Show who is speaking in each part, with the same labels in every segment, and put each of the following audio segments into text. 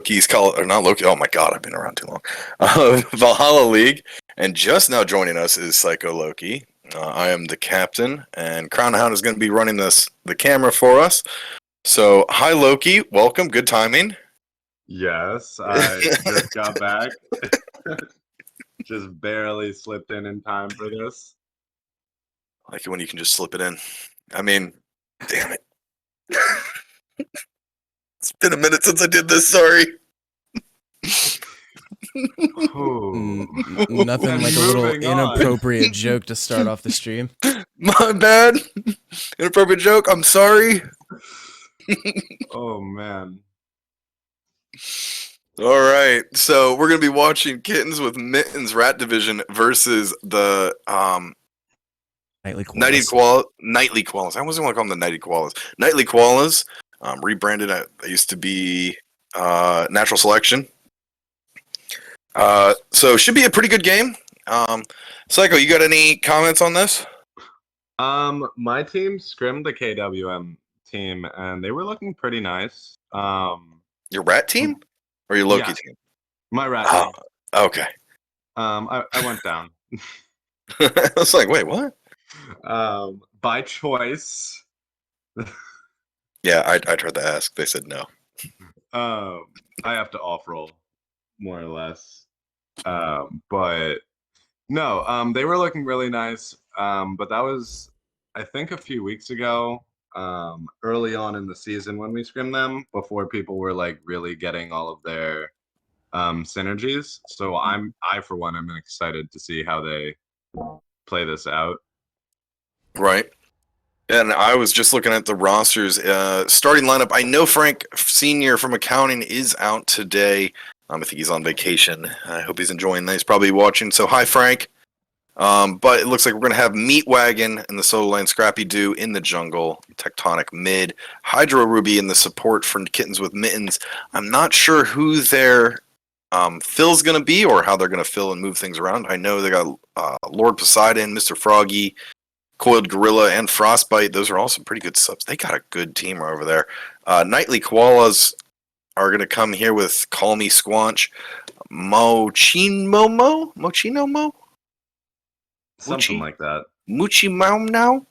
Speaker 1: Loki's or not Loki. Oh my god, I've been around too long. Valhalla League, and just now joining us is Psycho Loki. I am the captain, and Crown Hound is going to be running the camera for us. So, hi Loki, welcome. Good timing.
Speaker 2: Yes, I just got back. Just barely slipped in time for this.
Speaker 1: I like it when you can just slip it in. I mean, damn it. It's been a minute since I did this, sorry.
Speaker 3: Nothing like a little inappropriate joke to start off the stream.
Speaker 1: My bad. Inappropriate joke, I'm sorry.
Speaker 2: Oh, man.
Speaker 1: All right, so we're going to be watching Kittens with Mittens Rat Division versus the
Speaker 3: Nightly Koalas.
Speaker 1: I wasn't going to call them the Nightly Koalas. Nightly Koalas, rebranded. They used to be Natural Selection. So should be a pretty good game. Psycho, you got any comments on this?
Speaker 2: My team scrimmed the KWM team, and they were looking pretty nice.
Speaker 1: Your rat team or your Loki team?
Speaker 2: My rat team.
Speaker 1: Okay.
Speaker 2: I went down.
Speaker 1: I was like, wait, what?
Speaker 2: By choice.
Speaker 1: Yeah, I tried to ask. They said no.
Speaker 2: I have to off-roll, more or less. But no, they were looking really nice. But that was, I think, a few weeks ago, early on in the season when we scrimmed them, before people were like really getting all of their synergies. So I for one, am excited to see how they play this out. Right.
Speaker 1: And I was just looking at the rosters. Starting lineup, I know Frank Sr. from accounting is out today. I think he's on vacation. I hope he's enjoying that. He's probably watching. So hi, Frank. But it looks like we're going to have Meat Wagon in the solo lane, Scrappy Doo in the jungle, Techtonixx mid, Hydro Ruby in the support for Kittens with Mittens. I'm not sure who their fill's going to be or how they're going to fill and move things around. I know they got Lord Poseidon, Mr. Froggy, Coiled Gorilla, and Frostbite. Those are all some pretty good subs. They got a good team over there. Nightly Koalas are going to come here with Call Me Squanch, Mochino Mo?
Speaker 2: Something like that.
Speaker 1: Muchi Mau now?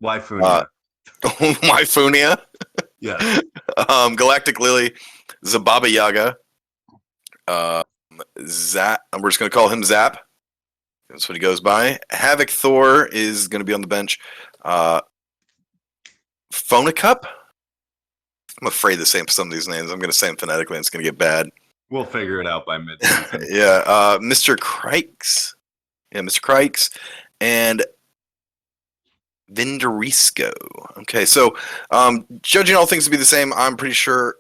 Speaker 2: Waifunia.
Speaker 1: Waifunia.
Speaker 2: Yeah.
Speaker 1: Galactic Lily, Zababa Yaga, Zap. We're just going to call him Zap. That's what he goes by. Havoc Thor is going to be on the bench. Phonecup? I'm afraid to say some of these names. I'm going to say them phonetically and it's going to get bad.
Speaker 2: We'll figure it out by mid-season.
Speaker 1: Yeah. Mr. Crikes. Yeah, Mr. Crikes. And Vinderisco. Okay, so judging all things to be the same, I'm pretty sure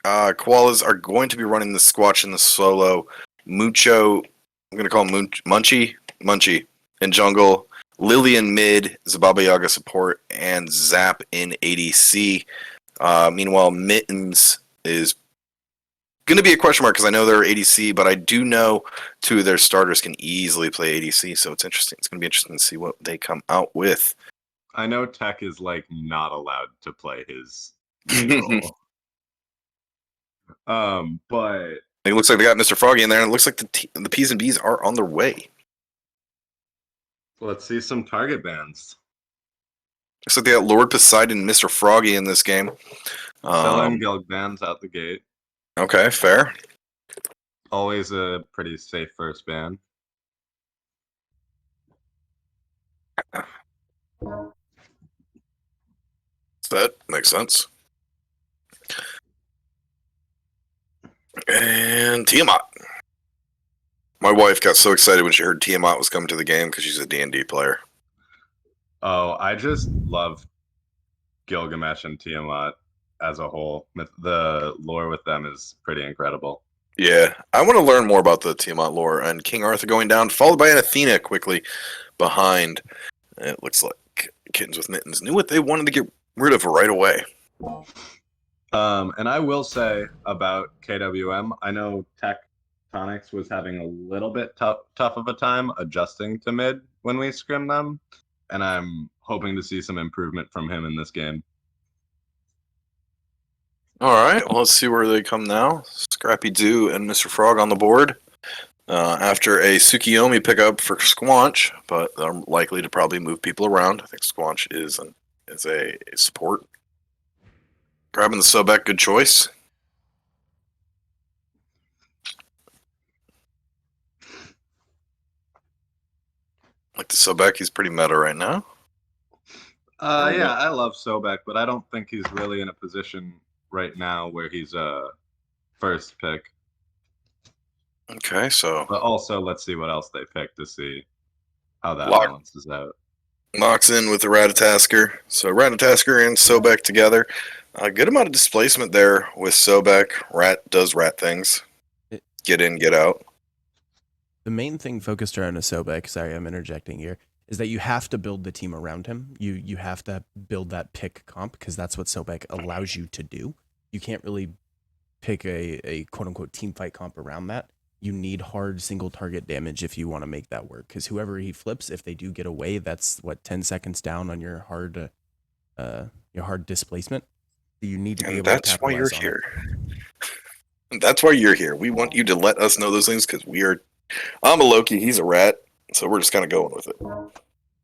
Speaker 1: Koalas are going to be running the Squatch in the solo. Mucho, I'm going to call him Munchie in jungle. Lillian mid, Zababa Yaga support, and Zap in ADC. Meanwhile, Mittens is going to be a question mark because I know they're ADC, but I do know two of their starters can easily play ADC, so it's interesting. It's going to be interesting to see what they come out with.
Speaker 2: I know Tech is like not allowed to play his role. But
Speaker 1: it looks like they got Mr. Froggy in there, and it looks like the P's and B's are on their way.
Speaker 2: Let's see some target bans.
Speaker 1: Looks like they got Lord Poseidon and Mr. Froggy in this game.
Speaker 2: Selling guild bans out the gate.
Speaker 1: Okay, fair.
Speaker 2: Always a pretty safe first ban.
Speaker 1: That makes sense. And Tiamat. My wife got so excited when she heard Tiamat was coming to the game because she's a D&D player.
Speaker 2: Oh, I just love Gilgamesh and Tiamat as a whole. The lore with them is pretty incredible.
Speaker 1: Yeah, I want to learn more about the Tiamat lore. And King Arthur going down, followed by an Athena quickly behind. It looks like Kittens with Mittens knew what they wanted to get rid of right away.
Speaker 2: And I will say about KWM, I know Techtonixx was having a little bit tough of a time adjusting to mid when we scrim them, and I'm hoping to see some improvement from him in this game.
Speaker 1: All right, well, let's see where they come now. Scrappy Doo and Mr. Frog on the board. After a Tsukiyomi pickup for Squanch, but they're likely to probably move people around. I think Squanch is a support. Grabbing the Sobek, good choice. Like the Sobek, he's pretty meta right now.
Speaker 2: Yeah, I love Sobek, but I don't think he's really in a position right now where he's a first pick.
Speaker 1: Okay, so
Speaker 2: But also, let's see what else they pick to see how that
Speaker 1: Lock.
Speaker 2: balances out.
Speaker 1: Locks in with the Ratatasker. So Ratatasker and Sobek together. A good amount of displacement there with Sobek. Rat does rat things. Get in, get out.
Speaker 3: The main thing focused around a Sobek, sorry, I'm interjecting here, is that you have to build the team around him. You have to build that pick comp because that's what Sobek allows you to do. You can't really pick a quote-unquote team fight comp around that. You need hard single target damage if you want to make that work because whoever he flips, if they do get away, that's what 10 seconds down on your hard displacement. You need to be able to capitalize
Speaker 1: why you're
Speaker 3: on
Speaker 1: here. That's why you're here. We want you to let us know those things because I'm a Loki, he's a rat, so we're just kind of going with it.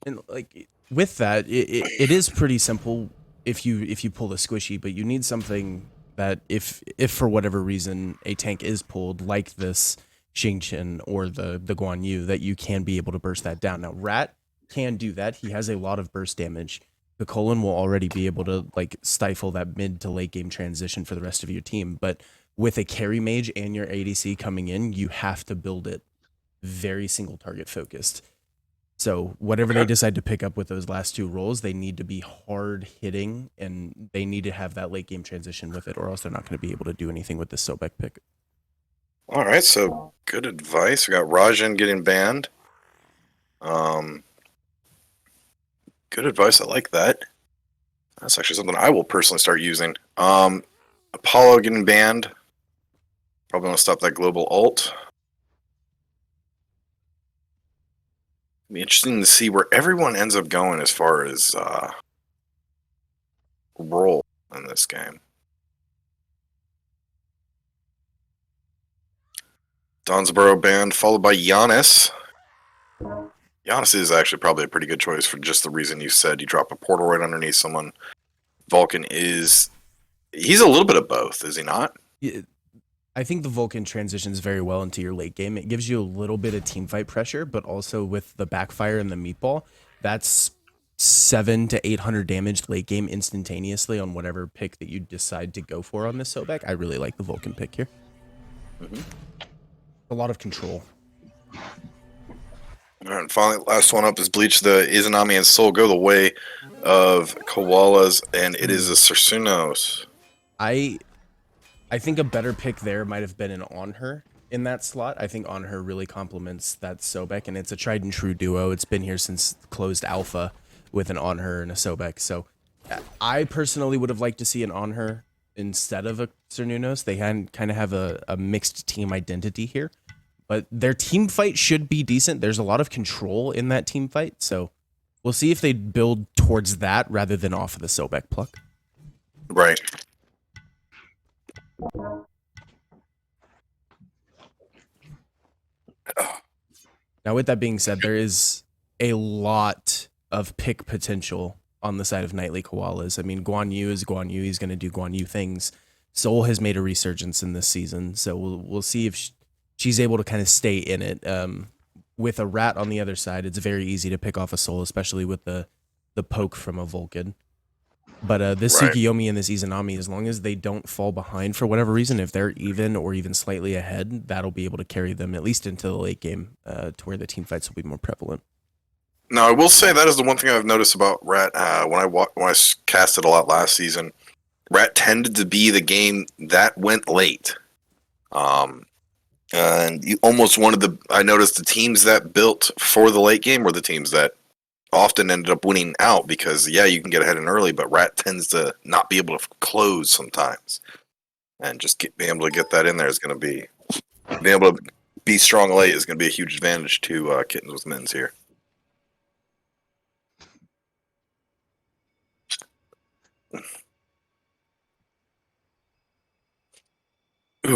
Speaker 3: And like with that, it is pretty simple if you pull the squishy, but you need something that if for whatever reason a tank is pulled like this Xingqian or the Guan Yu, that you can be able to burst that down. Now Rat can do that. He has a lot of burst damage. The Colon will already be able to like stifle that mid to late game transition for the rest of your team. But with a carry mage and your ADC coming in, you have to build it very single target focused. So whatever they decide to pick up with those last two roles, they need to be hard hitting and they need to have that late game transition with it, or else they're not going to be able to do anything with this Sobek pick.
Speaker 1: All right, so good advice. We got Rajan getting banned. Good advice. I like that. That's actually something I will personally start using. Apollo getting banned. Probably want to stop that global ult. It'll be interesting to see where everyone ends up going as far as role in this game. Donsborough banned, followed by Giannis. Giannis is actually probably a pretty good choice for just the reason you said. You drop a portal right underneath someone. Vulcan he's a little bit of both, is he not?
Speaker 3: Yeah, I think the Vulcan transitions very well into your late game. It gives you a little bit of team fight pressure, but also with the backfire and the meatball, that's 700 to 800 damage late game instantaneously on whatever pick that you decide to go for on this Sobek. I really like the Vulcan pick here. A lot of control.
Speaker 1: All right, and finally, last one up is Bleach. The Izanami and Soul go the way of Koalas, and it is a Cersunos.
Speaker 3: I think a better pick there might have been an On Her in that slot. I think On Her really complements that Sobek, and it's a tried and true duo. It's been here since closed alpha with an On Her and a Sobek. So I personally would have liked to see an On Her instead of a Cernunos. They kind of have a mixed team identity here. But their team fight should be decent. There's a lot of control in that team fight. So we'll see if they build towards that rather than off of the Sobek pluck.
Speaker 1: Right.
Speaker 3: Now, with that being said, there is a lot of pick potential on the side of Nightly Koalas. I mean, Guan Yu is Guan Yu. He's going to do Guan Yu things. Soul has made a resurgence in this season. So we'll see if she's able to kind of stay in it. With a Rat on the other side, it's very easy to pick off a Soul, especially with the poke from a Vulcan. But this
Speaker 1: Right.
Speaker 3: Tsukiyomi and this Izanami, as long as they don't fall behind for whatever reason, if they're even or even slightly ahead, that'll be able to carry them at least into the late game to where the team fights will be more prevalent.
Speaker 1: Now, I will say that is the one thing I've noticed about Rat. When I casted a lot last season, Rat tended to be the game that went late. And you almost I noticed the teams that built for the late game were the teams that often ended up winning out because, yeah, you can get ahead and early, but Rat tends to not be able to close sometimes. And just being able to get that in there is going to be, being able to be strong late is going to be a huge advantage to Kittens with Mittens here.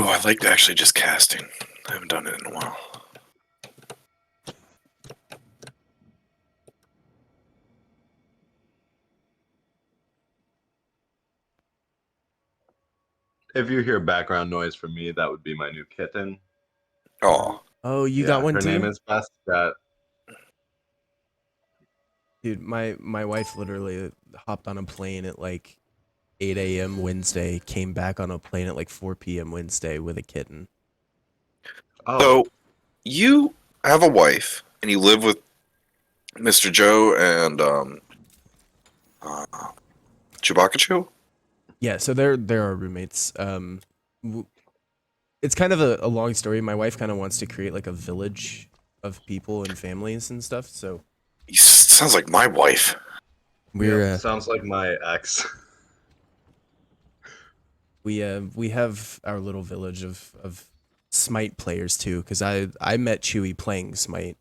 Speaker 1: Ooh, I like actually just casting. I haven't done it in a while.
Speaker 2: If you hear background noise from me, that would be my new kitten.
Speaker 1: Oh,
Speaker 3: Oh, you got one
Speaker 2: her
Speaker 3: too?
Speaker 2: name is Bastet.
Speaker 3: Dude, my wife literally hopped on a plane at like 8 a.m. Wednesday, came back on a plane at like 4 p.m. Wednesday with a kitten.
Speaker 2: Oh,
Speaker 1: so you have a wife and you live with Mr. Joe and Chewbacca?
Speaker 3: Yeah, so they're our roommates. It's kind of a long story. My wife kind of wants to create like a village of people and families and stuff. So
Speaker 1: Sounds like my wife.
Speaker 3: we're
Speaker 2: yeah, sounds like my ex.
Speaker 3: we have our little village of Smite players too, because I met Chewy playing Smite,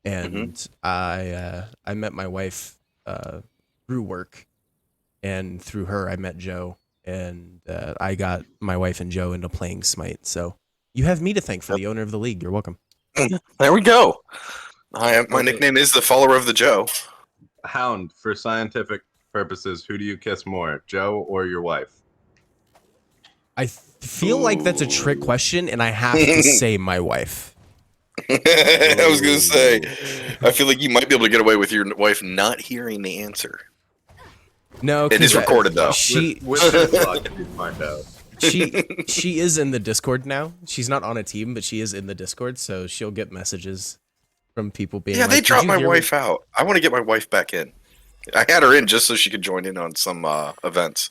Speaker 3: and I met my wife through work, and through her I met Joe, and I got my wife and Joe into playing Smite. So you have me to thank for the owner of the league. You're welcome.
Speaker 1: There we go. My
Speaker 2: Okay.
Speaker 1: nickname is the follower of the Joe.
Speaker 2: Hound, for scientific purposes, who do you kiss more, Joe or your wife?
Speaker 3: I feel like that's a trick question, and I have to say my wife.
Speaker 1: I was gonna say, I feel like you might be able to get away with your wife not hearing the answer.
Speaker 3: No,
Speaker 1: It is
Speaker 3: 'cause,
Speaker 1: recorded though.
Speaker 2: With his luck, if you find out.
Speaker 3: she is in the Discord now. She's not on a team, but she is in the Discord, so she'll get messages from people being
Speaker 1: Yeah,
Speaker 3: like,
Speaker 1: they
Speaker 3: "Did
Speaker 1: dropped
Speaker 3: you
Speaker 1: my
Speaker 3: hear
Speaker 1: wife out. I want to get my wife back in. I had her in just so she could join in on some events.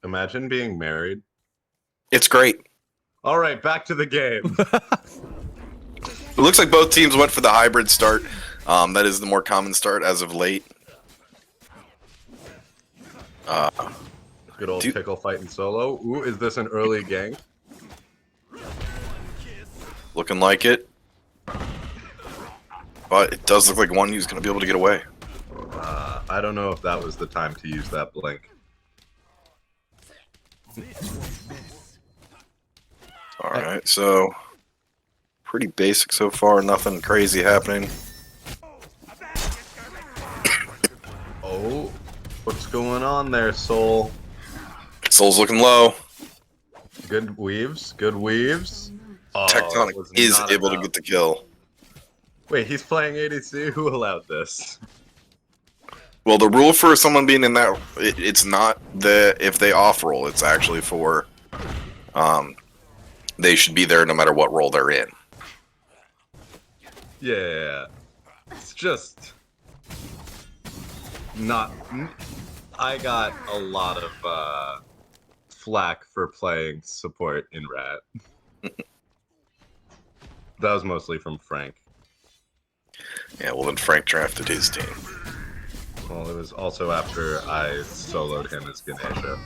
Speaker 2: Imagine being married.
Speaker 1: It's great.
Speaker 2: All right, back to the game.
Speaker 1: It looks like both teams went for the hybrid start. That is the more common start as of late.
Speaker 2: Good old pickle fighting solo. Ooh, is this an early gang?
Speaker 1: Looking like it. But it does look like one who's going to be able to get away.
Speaker 2: I don't know if that was the time to use that blink.
Speaker 1: Alright, so pretty basic so far. Nothing crazy happening.
Speaker 2: Oh, what's going on there, Soul?
Speaker 1: Soul's looking low.
Speaker 2: Good weaves, good weaves. Oh,
Speaker 1: Techtonixx
Speaker 2: was
Speaker 1: is
Speaker 2: not
Speaker 1: able to
Speaker 2: enough.
Speaker 1: get the kill.
Speaker 2: Wait, he's playing ADC? Who allowed this?
Speaker 1: Well, the rule for someone being in that, it's not if they off roll. It's actually for, they should be there no matter what role they're in.
Speaker 2: Yeah, it's just not. I got a lot of flack for playing support in Rat. That was mostly from Frank.
Speaker 1: Yeah, well then Frank drafted his team.
Speaker 2: Well, it was also after I soloed him as Ganesha.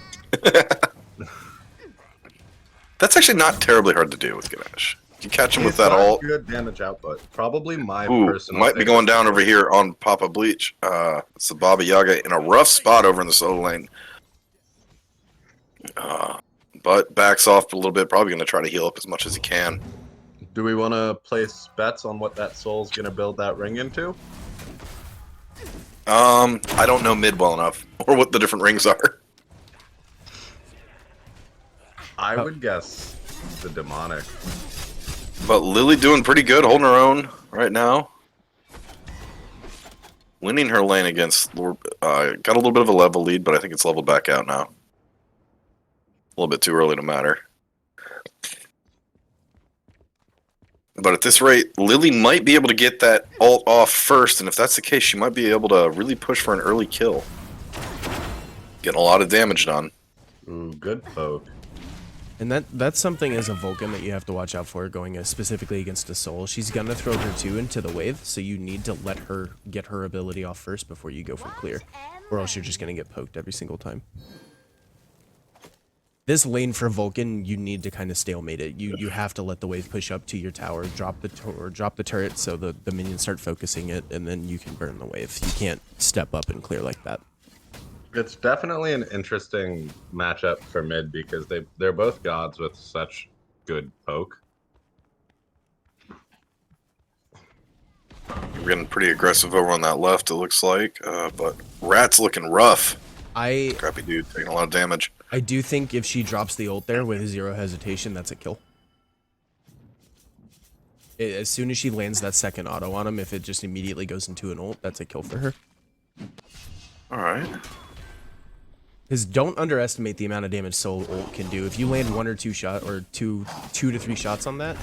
Speaker 1: That's actually not terribly hard to do with Ganesh. You catch him with
Speaker 2: He's
Speaker 1: that
Speaker 2: got
Speaker 1: ult.
Speaker 2: good damage output. Probably my
Speaker 1: Ooh,
Speaker 2: personal.
Speaker 1: might be
Speaker 2: favorite
Speaker 1: going down
Speaker 2: support.
Speaker 1: over here on PapiBleach. It's the Baba Yaga in a rough spot over in the solo lane. But backs off a little bit. Probably going to try to heal up as much as he can.
Speaker 2: Do we want to place bets on what that soul's going to build that ring into?
Speaker 1: I don't know mid well enough or what the different rings are.
Speaker 2: I would guess the demonic.
Speaker 1: But Lily doing pretty good, holding her own right now. Winning her lane against Lord. Got a little bit of a level lead, but I think it's leveled back out now. A little bit too early to matter. But at this rate, Lily might be able to get that ult off first, and if that's the case, she might be able to really push for an early kill. Getting a lot of damage done.
Speaker 2: Ooh, good poke.
Speaker 3: And that's something as a Vulcan that you have to watch out for going specifically against a Soul. She's gonna throw her 2 into the wave, so you need to let her get her ability off first before you go for clear, or else you're just gonna get poked every single time. This lane for Vulcan, you need to kind of stalemate it. You have to let the wave push up to your tower, drop the turret so the minions start focusing it, and then you can burn the wave. You can't step up and clear like that.
Speaker 2: It's definitely an interesting matchup for mid because they're both gods with such good poke.
Speaker 1: We're getting pretty aggressive over on that left, it looks like. But Rat's looking rough. Crappy dude, taking a lot of damage.
Speaker 3: I do think if she drops the ult there with zero hesitation, that's a kill. As soon as she lands that second auto on him, if it just immediately goes into an ult, that's a kill for her.
Speaker 1: Alright.
Speaker 3: Because don't underestimate the amount of damage Soul ult can do. If you land one or two to three shots on that.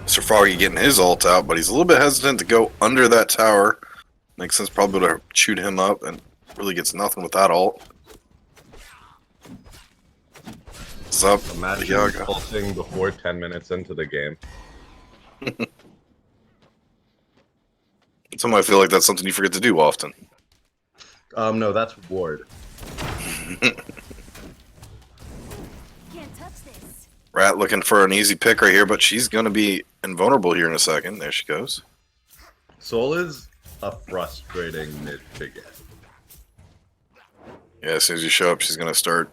Speaker 1: Sir Froggy getting his ult out, but he's a little bit hesitant to go under that tower. Makes sense probably to shoot him up, and really gets nothing with that ult. What's up,
Speaker 2: Imagine
Speaker 1: Yaga?
Speaker 2: pulsing before 10 minutes into the game.
Speaker 1: Some might feel like that's something you forget to do often.
Speaker 2: No, that's Ward.
Speaker 4: Can't touch this.
Speaker 1: Rat looking for an easy pick right here, but she's going to be invulnerable here in a second. There she goes.
Speaker 2: Soul is a frustrating mid to get.
Speaker 1: Yeah, as soon as you show up, she's going to start.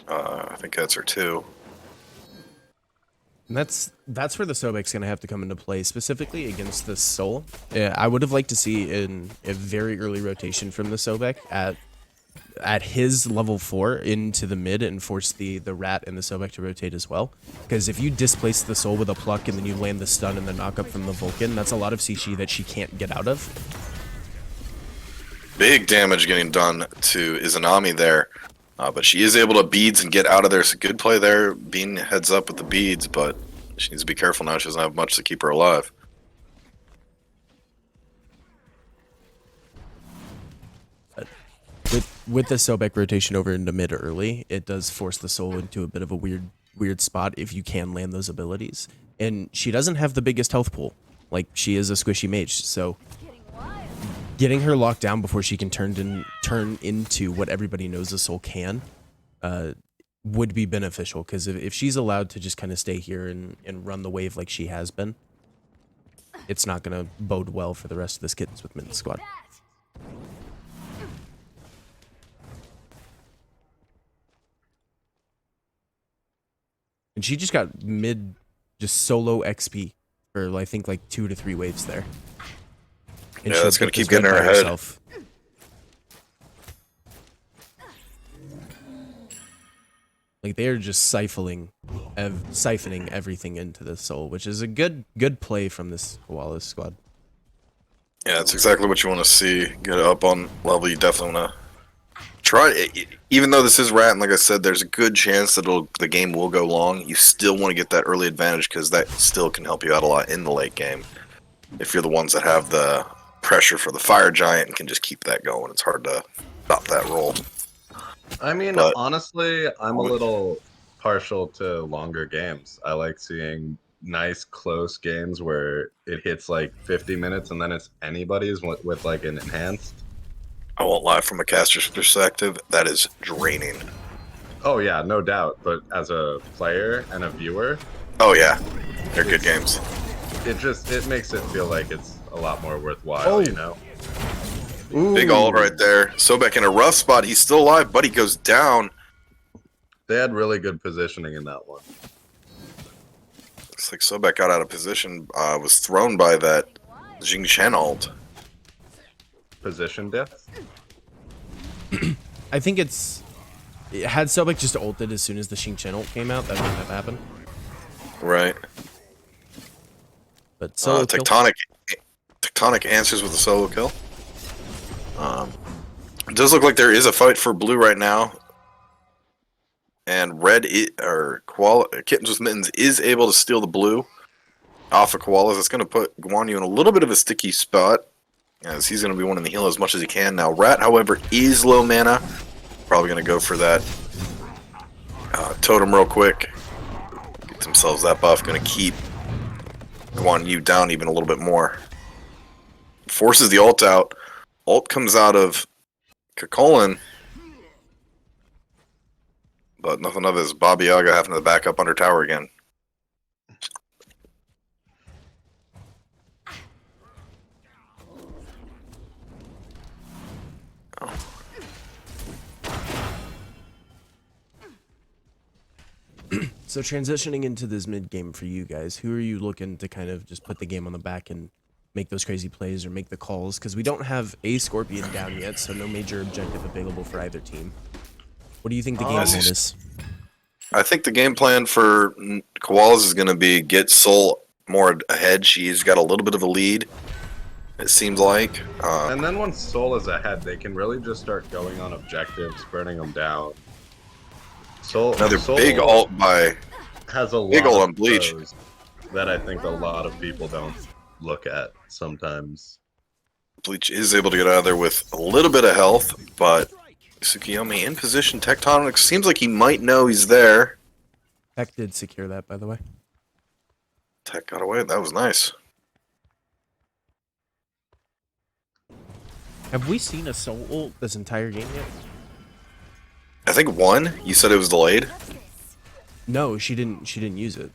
Speaker 1: I think that's her too.
Speaker 3: And that's where the Sobek's going to have to come into play, specifically against the Soul. Yeah, I would have liked to see in a very early rotation from the Sobek at his level 4 into the mid and force the Rat and the Sobek to rotate as well. Because if you displace the Soul with a pluck and then you land the stun and the knockup from the Vulcan, that's a lot of CC that she can't get out of.
Speaker 1: Big damage getting done to Izanami there. But she is able to beads and get out of there. It's a good play there. Bean heads up with the beads, but she needs to be careful now. She doesn't have much to keep her alive.
Speaker 3: With the Sobek rotation over into mid early, it does force the Soul into a bit of a weird spot if you can land those abilities. And she doesn't have the biggest health pool. Like, she is a squishy mage, so getting her locked down before she can turn into what everybody knows a Soul can would be beneficial. Because if she's allowed to just kind of stay here and run the wave like she has been, it's not going to bode well for the rest of this Kittens with Mittens squad. And she just got mid, just solo XP for I think like 2 to 3 waves there. And
Speaker 1: Yeah, that's
Speaker 3: she'll
Speaker 1: going to
Speaker 3: get
Speaker 1: keep
Speaker 3: this
Speaker 1: getting her
Speaker 3: red by
Speaker 1: ahead.
Speaker 3: herself. Like, they are just siphoning everything into the Soul, which is a good play from this Koalas squad.
Speaker 1: Yeah, that's exactly what you want to see. Get up on level. You definitely want to try it. Even though this is Rat, and like I said, there's a good chance that the game will go long. You still want to get that early advantage because that still can help you out a lot in the late game. If you're the ones that have the pressure for the Fire Giant and can just keep that going, it's hard to stop that roll.
Speaker 2: I mean,
Speaker 1: But-
Speaker 2: honestly, I'm a little partial to longer games. I like seeing nice, close games where it hits like 50 minutes and then it's anybody's with like an enhanced.
Speaker 1: I won't lie, from a caster's perspective, that is draining.
Speaker 2: Oh, yeah, no doubt. But as a player and a viewer,
Speaker 1: Oh yeah, they're good games.
Speaker 2: it makes it feel like it's a lot more worthwhile,
Speaker 3: Oh.
Speaker 2: you know?
Speaker 1: Big
Speaker 2: Ooh.
Speaker 1: ult right there. Sobek in a rough spot. He's still alive, but he goes down.
Speaker 2: They had really good positioning in that one.
Speaker 1: Looks like Sobek got out of position. Was thrown by that Jing Chen ult.
Speaker 2: Position death?
Speaker 3: I think had Sobek just ulted as soon as the Xing Chen ult came out, that wouldn't have happened.
Speaker 1: Right.
Speaker 3: But solo kill.
Speaker 1: Tectonic answers with a solo kill. It does look like there is a fight for blue right now. And Kittens with Mittens is able to steal the blue off of Koalas. It's going to put Guanyu in a little bit of a sticky spot, as he's going to be wanting to heal as much as he can now. Rat, however, is low mana. Probably going to go for that totem real quick. Get themselves that buff. Going to keep Guanyu down even a little bit more. Forces the ult out. Ult comes out of Kakolin. But nothing of his Baba Yaga having to back up under tower again.
Speaker 3: So transitioning into this mid game for you guys, who are you looking to kind of just put the game on the back and make those crazy plays or make the calls? Because we don't have a Scorpion down yet, so no major objective available for either team. What do you think the game plan is?
Speaker 1: I think the game plan for Koalas is going to be get Soul more ahead. She's got a little bit of a lead, it seems like.
Speaker 2: And then once Soul is ahead, they can really just start going on objectives, burning them down. Soul
Speaker 1: big ult by
Speaker 2: has a
Speaker 1: big
Speaker 2: lot
Speaker 1: ult
Speaker 2: of
Speaker 1: on Bleach
Speaker 2: pros that I think a lot of people don't look at sometimes.
Speaker 1: Bleach is able to get out of there with a little bit of health, but Tsukiyomi in position. Techtonixx seems like he might know he's there.
Speaker 3: Tech did secure that, by the way.
Speaker 1: Tech got away. That was nice.
Speaker 3: Have we seen a Soul ult this entire game yet?
Speaker 1: I think one. You said it was delayed.
Speaker 3: No, she didn't. She didn't use it.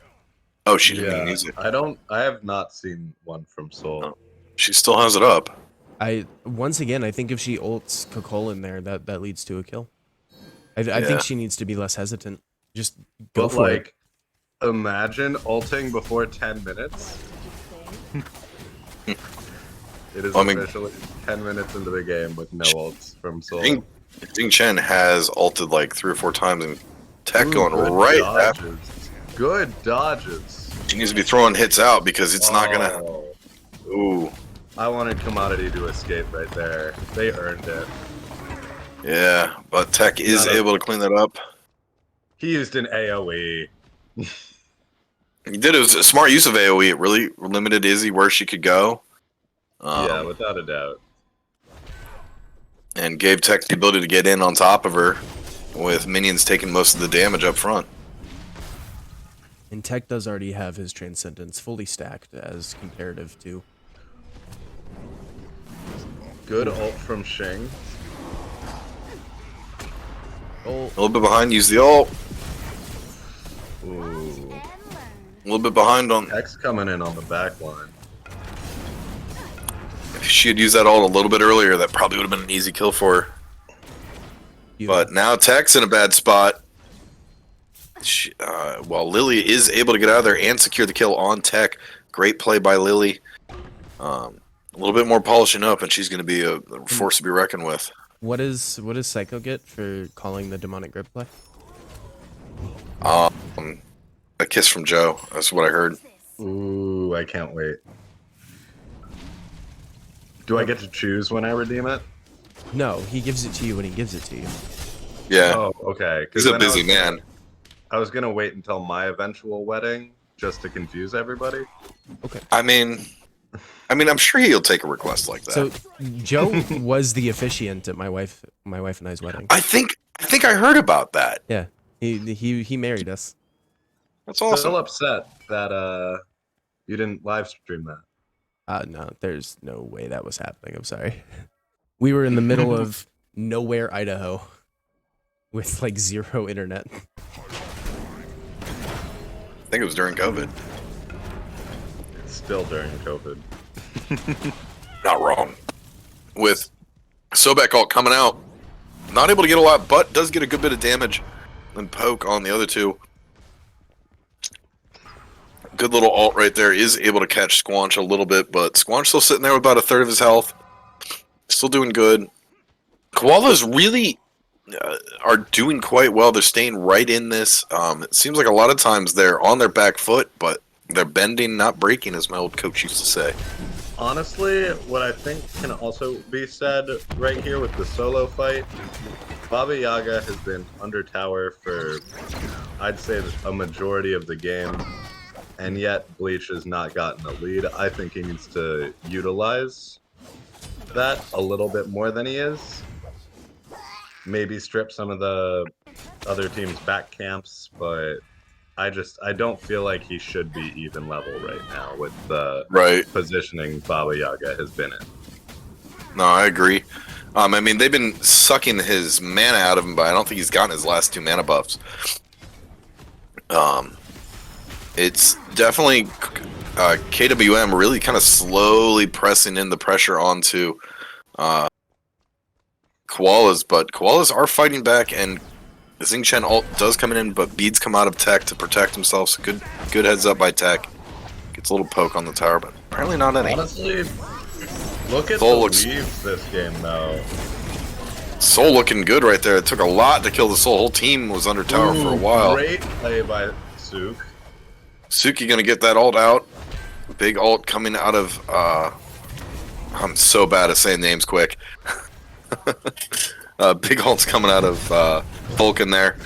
Speaker 1: Oh, she didn't even use it.
Speaker 2: I have not seen one from Soul.
Speaker 1: Oh. She still has it up.
Speaker 3: Once again, I think if she ults Kokol in there, that leads to a kill. I think she needs to be less hesitant. Just go for it.
Speaker 2: Imagine ulting before 10 minutes. It is officially 10 minutes into the game with no ults from Soul.
Speaker 1: Ding Chen has ulted like 3 or 4 times, and Tech going right after.
Speaker 2: Good dodges.
Speaker 1: She needs to be throwing hits out because it's not gonna. Ooh.
Speaker 2: I wanted Comadity to escape right there. They earned it.
Speaker 1: Yeah, but Tech is able to clean that up.
Speaker 2: He used an AoE.
Speaker 1: He did. It was a smart use of AoE. It really limited Izzy where she could go.
Speaker 2: Yeah, without a doubt.
Speaker 1: And gave Tech the ability to get in on top of her, with minions taking most of the damage up front.
Speaker 3: And Tech does already have his Transcendence fully stacked as comparative to.
Speaker 2: Good ult from Shing.
Speaker 1: A little bit behind, use the ult.
Speaker 2: Ooh.
Speaker 1: A little bit behind on.
Speaker 2: X coming in on the back line.
Speaker 1: If she had used that ult a little bit earlier, that probably would have been an easy kill for her.
Speaker 3: Yeah.
Speaker 1: But now Tech's in a bad spot. While Lily is able to get out of there and secure the kill on Tech. Great play by Lily. A little bit more polishing up, and she's going to be a force to be reckoned with.
Speaker 3: What does Psycho get for calling the demonic grip play?
Speaker 1: A kiss from Joe. That's what I heard.
Speaker 2: Ooh, I can't wait. Do I get to choose when I redeem it?
Speaker 3: No, he gives it to you when he gives it to you.
Speaker 1: Yeah.
Speaker 2: Oh, okay.
Speaker 1: He's a busy man.
Speaker 2: I was gonna wait until my eventual wedding just to confuse everybody.
Speaker 3: Okay.
Speaker 1: I mean, I'm sure he'll take a request like that.
Speaker 3: So Joe was the officiant at my wife and I's wedding.
Speaker 1: I think I heard about that.
Speaker 3: Yeah, he married us.
Speaker 1: That's awesome.
Speaker 2: Still upset that you didn't live stream that.
Speaker 3: No, there's no way that was happening. I'm sorry. We were in the middle of nowhere, Idaho, with like 0 internet.
Speaker 1: I think it was during COVID.
Speaker 2: It's still during COVID.
Speaker 1: Not wrong. With Sobek ult coming out, not able to get a lot, but does get a good bit of damage. And poke on the other two. Good little ult right there. Is able to catch Squanch a little bit, but Squanch still sitting there with about 1/3 of his health. Still doing good. Koalas really are doing quite well. They're staying right in this. It seems like a lot of times they're on their back foot, but they're bending, not breaking, as my old coach used to say.
Speaker 2: Honestly, what I think can also be said right here with the solo fight, Baba Yaga has been under tower for, I'd say, a majority of the game, and yet Bleach has not gotten a lead. I think he needs to utilize that a little bit more than he is. Maybe strip some of the other team's back camps, but I don't feel like he should be even level right now with the positioning Baba Yaga has been in.
Speaker 1: No, I agree. I mean, they've been sucking his mana out of him, but I don't think he's gotten his last 2 mana buffs. It's definitely KWM really kind of slowly pressing in the pressure onto Koalas, but Koalas are fighting back, and The Xing ult does come in, but beads come out of Tech to protect himself. So good heads up by Tech. Gets a little poke on the tower, but apparently not any.
Speaker 2: Honestly, look at
Speaker 1: Soul
Speaker 2: the
Speaker 1: looks-
Speaker 2: weaves this game, though.
Speaker 1: Soul looking good right there. It took a lot to kill the Soul. Whole team was under tower for a
Speaker 2: Ooh,
Speaker 1: while.
Speaker 2: Great play by Suk.
Speaker 1: Suki gonna get that ult out. Big ult coming out of. I'm so bad at saying names quick. Big ult's coming out of Vulcan there.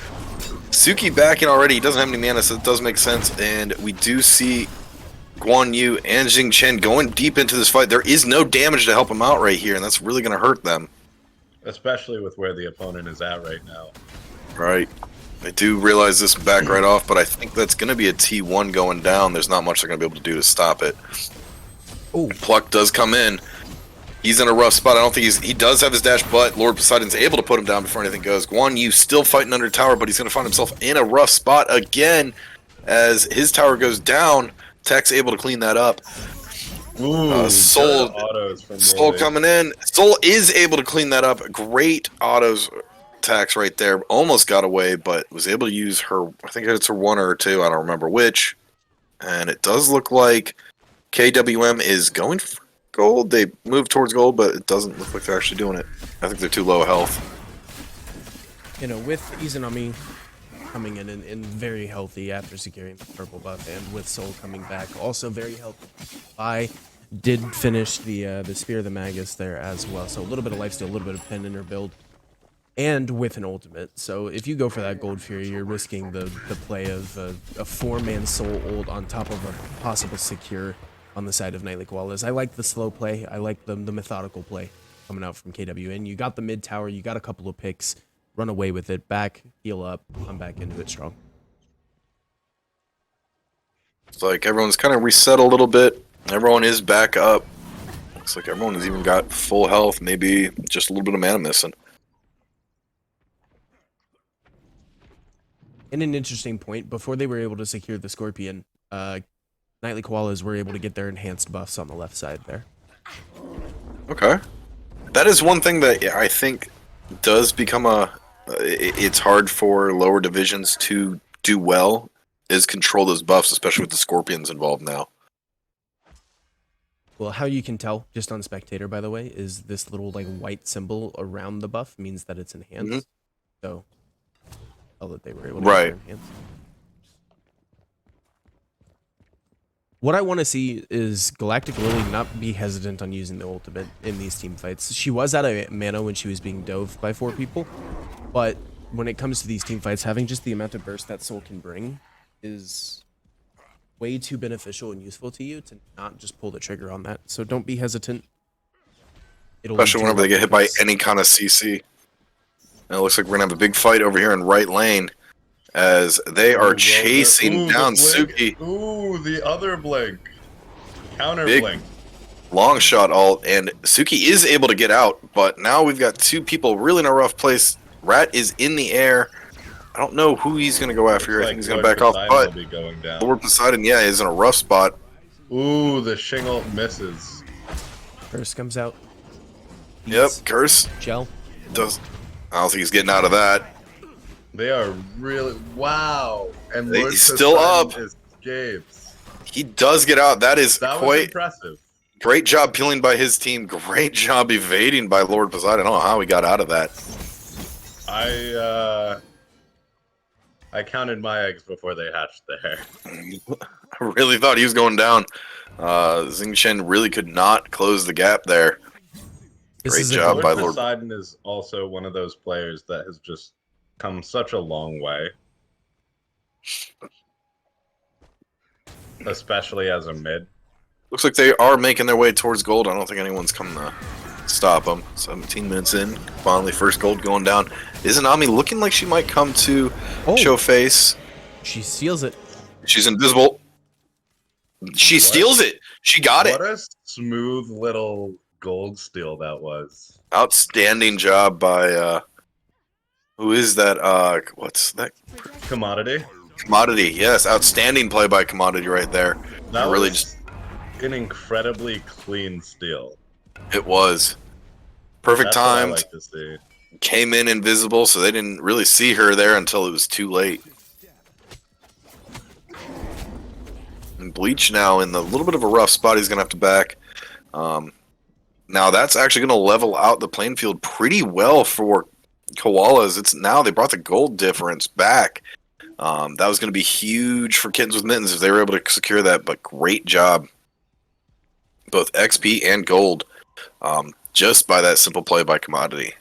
Speaker 1: Suki back in already. He doesn't have any mana, so it does make sense. And we do see Guan Yu and Jing Chen going deep into this fight. There is no damage to help them out right here, and that's really gonna hurt them.
Speaker 2: Especially with where the opponent is at right now.
Speaker 1: Right. I do realize this back right off, but I think that's going to be a T1 going down. There's not much they're going to be able to do to stop it.
Speaker 3: Oh,
Speaker 1: Pluck does come in. He's in a rough spot. I don't think he does have his dash, but Lord Poseidon's able to put him down before anything goes. Guan Yu still fighting under tower, but he's going to find himself in a rough spot again as his tower goes down. Tech's able to clean that up.
Speaker 2: Ooh,
Speaker 1: Soul,
Speaker 2: good autos from
Speaker 1: Soul
Speaker 2: Roy.
Speaker 1: coming in. Soul is able to clean that up. Great autos attacks right there. Almost got away, but was able to use her. I think it's her one or her two. I don't remember which. And it does look like KWM is going for gold. They moved towards gold, but it doesn't look like they're actually doing it. I think they're too low health.
Speaker 3: you know, with Izanami coming in and very healthy after securing the purple buff, and with Soul coming back also very healthy. I did finish the Spear of the Magus there as well, so a little bit of lifesteal, a little bit of pen in her build, and with an ultimate. So if you go for that Gold Fury, you're risking the play of a 4-man Soul ult on top of a possible secure on the side of Nightly Koalas. I like the slow play. I like the methodical play coming out from KWN. You got the mid tower, you got a couple of picks, run away with it, back, heal up, come back into it strong.
Speaker 1: It's like everyone's kind of reset a little bit. Everyone is back up. Looks like everyone has even got full health, maybe just a little bit of mana missing.
Speaker 3: And an interesting point, before they were able to secure the Scorpion, Nightly Koalas were able to get their enhanced buffs on the left side there.
Speaker 1: Okay. That is one thing that I think does become it's hard for lower divisions to do well, is control those buffs, especially with the Scorpions involved now.
Speaker 3: Well, how you can tell, just on Spectator, by the way, is this little like white symbol around the buff means that it's enhanced. So, that they were able to get their enhanced. What I want to see is Galactic Lily not be hesitant on using the ultimate in these team fights. She was out of mana when she was being dove by 4 people, but when it comes to these team fights, having just the amount of burst that Soul can bring is way too beneficial and useful to you to not just pull the trigger on that. So don't be hesitant.
Speaker 1: Especially whenever they get hit by any kind of CC. And it looks like we're going to have a big fight over here in right lane as they are chasing down Suki.
Speaker 2: Ooh, the other blink. Counter
Speaker 1: Big
Speaker 2: blink.
Speaker 1: long shot ult, and Suki is able to get out, but now we've got 2 people really in a rough place. Rat is in the air. I don't know who he's going to go after here. I think he's going to back off, but
Speaker 2: be going down.
Speaker 1: Lord Poseidon, yeah, is in a rough spot.
Speaker 2: Ooh, the shingle misses.
Speaker 3: First comes out.
Speaker 1: Yep, curse.
Speaker 3: Gel.
Speaker 1: Does. I don't think he's getting out of that.
Speaker 2: They are really wow. And
Speaker 1: He's
Speaker 2: Lord
Speaker 1: still
Speaker 2: Poseidon
Speaker 1: up.
Speaker 2: escapes.
Speaker 1: He does get out. That is
Speaker 2: That was
Speaker 1: quite
Speaker 2: impressive.
Speaker 1: great job peeling by his team. Great job evading by Lord Poseidon. I don't know how he got out of that.
Speaker 2: I counted my eggs before they hatched there.
Speaker 1: I really thought he was going down. Xing Chen really could not close the gap there.
Speaker 3: This
Speaker 1: Great
Speaker 3: is a
Speaker 1: job
Speaker 2: Lord
Speaker 1: by Lord.
Speaker 2: Poseidon is also one of those players that has just come such a long way. Especially as a mid.
Speaker 1: Looks like they are making their way towards gold. I don't think anyone's coming to stop them. 17 minutes in, finally first gold going down. Izanami looking like she might come to show face.
Speaker 3: She steals it.
Speaker 1: She's invisible. She steals it. She got it.
Speaker 2: What a smooth little gold steal that was.
Speaker 1: Outstanding job by who is that? What's that?
Speaker 2: Commodity.
Speaker 1: Commodity. Yes, outstanding play by Commodity right there.
Speaker 2: That
Speaker 1: really
Speaker 2: was
Speaker 1: just
Speaker 2: an incredibly clean steal.
Speaker 1: it was perfect
Speaker 2: That's what I
Speaker 1: timed.
Speaker 2: like to see.
Speaker 1: came in invisible, so they didn't really see her there until it was too late. And Bleach now in the little bit of a rough spot he's going to have to back. Now that's actually going to level out the playing field pretty well for Koalas. It's now they brought the gold difference back. That was going to be huge for Kittens with Mittens if they were able to secure that, but great job. Both XP and gold just by that simple play by Comadity.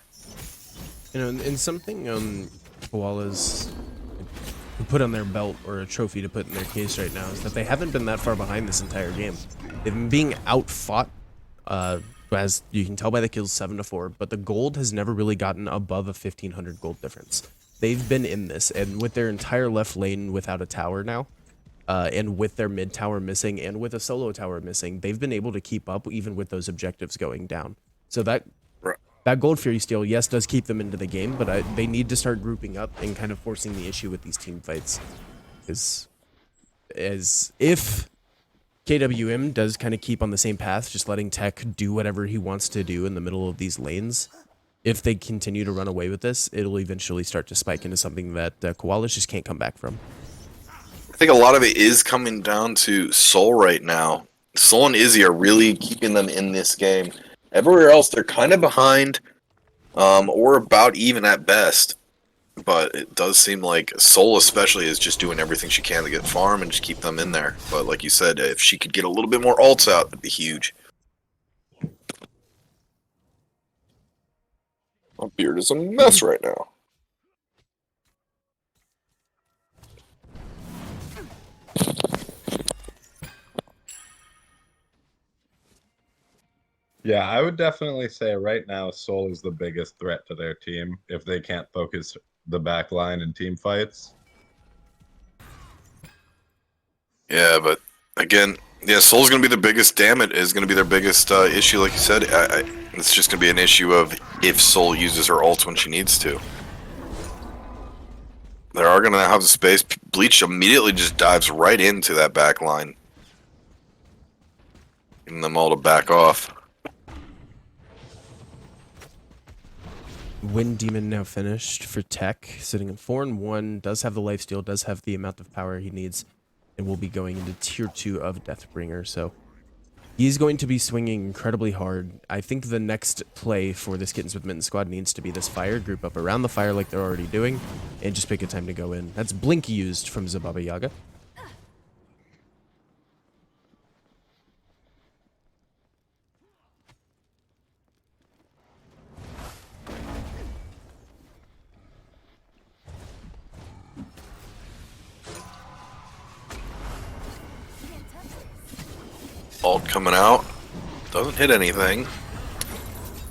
Speaker 3: You know, and something Koalas put on their belt, or a trophy to put in their case right now, is that they haven't been that far behind this entire game. They've been being outfought, as you can tell by the kills, 7-4, but the gold has never really gotten above a 1,500 gold difference. They've been in this, and with their entire left lane without a tower now, and with their mid tower missing, and with a solo tower missing, they've been able to keep up even with those objectives going down. So that Gold Fury steal, yes, does keep them into the game, but they need to start grouping up and kind of forcing the issue with these team fights. As if KWM does kind of keep on the same path, just letting Tech do whatever he wants to do in the middle of these lanes, if they continue to run away with this, it'll eventually start to spike into something that Koalas just can't come back from.
Speaker 1: I think a lot of it is coming down to Soul right now. Soul and Izzy are really keeping them in this game. Everywhere else, they're kind of behind, or about even at best. But it does seem like Soul especially is just doing everything she can to get farm and just keep them in there. But like you said, if she could get a little bit more ults out, that'd be huge. My beard is a mess right now.
Speaker 2: Yeah, I would definitely say right now Soul is the biggest threat to their team if they can't focus the back line in team fights.
Speaker 1: Yeah, but again, yeah, Soul's going to be the biggest damage, is going to be their biggest issue, like you said. It's just going to be an issue of if Soul uses her ult when she needs to. They are going to have the space. Bleach immediately just dives right into that back line, getting them all to back off.
Speaker 3: Wind Demon now finished for Tech, sitting in 4-1, does have the lifesteal, does have the amount of power he needs, and will be going into tier 2 of Deathbringer, so he's going to be swinging incredibly hard. I think the next play for this Kittens with Mittens squad needs to be this fire, group up around the fire like they're already doing, and just pick a time to go in. That's Blink used from Zababa Yaga.
Speaker 1: Ult coming out. Doesn't hit anything.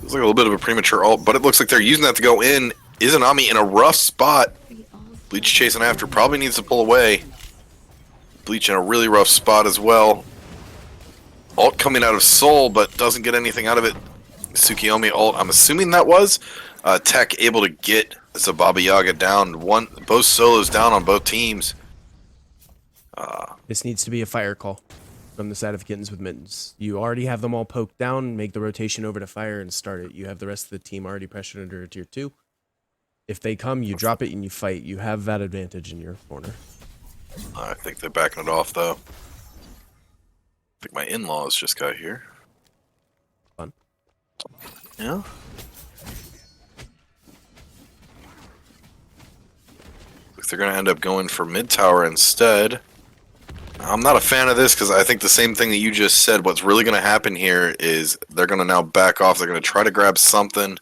Speaker 1: Looks like a little bit of a premature ult, but it looks like they're using that to go in. Izanami in a rough spot. Bleach chasing after. Probably needs to pull away. Bleach in a really rough spot as well. Ult coming out of Soul, but doesn't get anything out of it. Tsukiyomi ult. I'm assuming that was. Tech able to get Zababa Yaga down. Both solos down on both teams.
Speaker 3: This needs to be a fire call from the side of Kittens with Mittens. You already have them all poked down, make the rotation over to fire and start it. You have the rest of the team already pressured under a tier 2. If they come, you drop it and you fight. You have that advantage in your corner.
Speaker 1: I think they're backing it off, though. I think my in-laws just got here.
Speaker 3: Fun.
Speaker 1: Yeah. Looks they're going to end up going for mid-tower instead. I'm not a fan of this because I think the same thing that you just said. What's really going to happen here is they're going to now back off. They're going to try to grab something.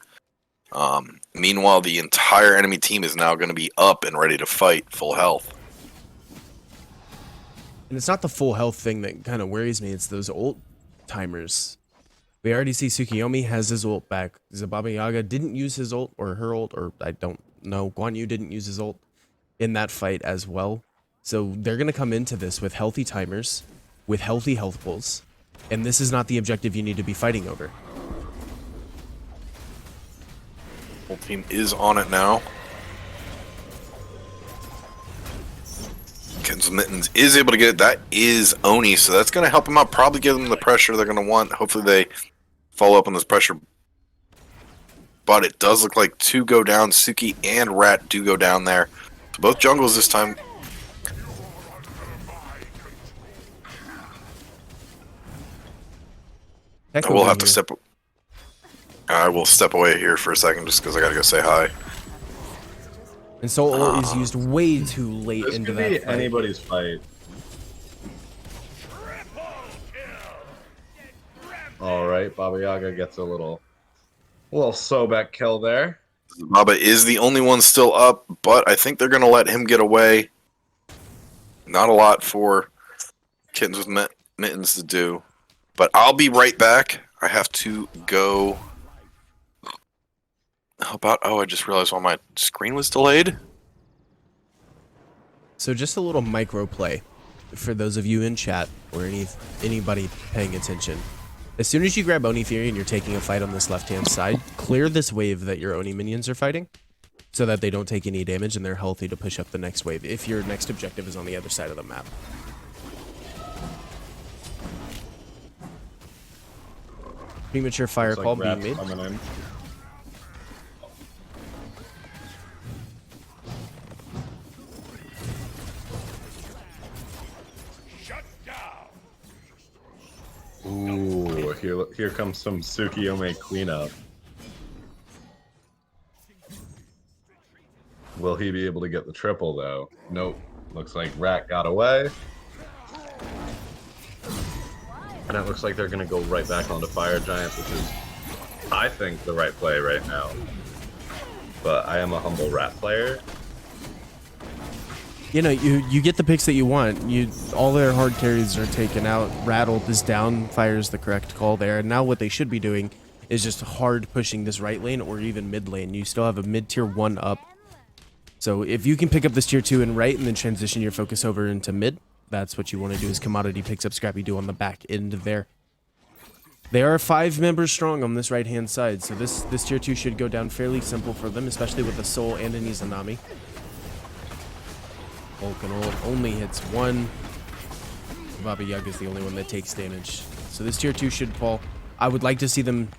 Speaker 1: Meanwhile, the entire enemy team is now going to be up and ready to fight full health.
Speaker 3: And it's not the full health thing that kind of worries me. It's those ult timers. We already see Tsukiyomi has his ult back. Zababa Yaga didn't use his ult, or her ult, or I don't know. Guan Yu didn't use his ult in that fight as well. So they're going to come into this with healthy timers, with healthy health pools, and this is not the objective you need to be fighting over.
Speaker 1: Whole team is on it now. Kittens Mittens is able to get it. That is Oni, so that's going to help them out. Probably give them the pressure they're going to want. Hopefully they follow up on this pressure. but it does look like 2 go down. Suki and Rat do go down there. So both jungles this time.
Speaker 3: Heck
Speaker 1: We'll
Speaker 3: over
Speaker 1: have to
Speaker 3: here.
Speaker 1: step. I will step away here for a second just because I gotta go say hi.
Speaker 3: And Soul Ult is used way too late
Speaker 2: This
Speaker 3: into
Speaker 2: could
Speaker 3: that
Speaker 2: be
Speaker 3: fight.
Speaker 2: anybody's fight. All right, Baba Yaga gets a little Sobek kill there.
Speaker 1: Baba is the only one still up, but I think they're gonna let him get away. Not a lot for Kittens with Mittens to do, but I'll be right back. I have to go. How about? Oh, I just realized why my screen was delayed.
Speaker 3: So just a little micro play for those of you in chat or anybody paying attention. As soon as you grab Oni Fury and you're taking a fight on this left-hand side, clear this wave that your Oni minions are fighting so that they don't take any damage and they're healthy to push up the next wave if your next objective is on the other side of the map. Premature fire
Speaker 2: Looks
Speaker 3: call
Speaker 2: like
Speaker 3: being
Speaker 2: Rat's
Speaker 3: made.
Speaker 2: coming in. Ooh, here comes some Tsukiyome cleanup. Will he be able to get the triple, though? Nope. Looks like Rat got away. And it looks like they're going to go right back onto Fire Giant, which is, I think, the right play right now. But I am a humble Rat player.
Speaker 3: You know, you get the picks that you want. All their hard carries are taken out. Rattle is down, fires the correct call there. And now what they should be doing is just hard pushing this right lane or even mid lane. You still have a mid tier 1 up. So if you can pick up this tier 2 and right and then transition your focus over into mid, that's what you want to do. Is Comadity picks up Scrappy Doo on the back end there. They are 5 members strong on this right hand side, so this tier 2 should go down fairly simple for them, especially with a Soul and an Izanami. Vulcan ult only hits 1. Baba Yaga is the only one that takes damage. So this tier 2 should fall. I would like to see them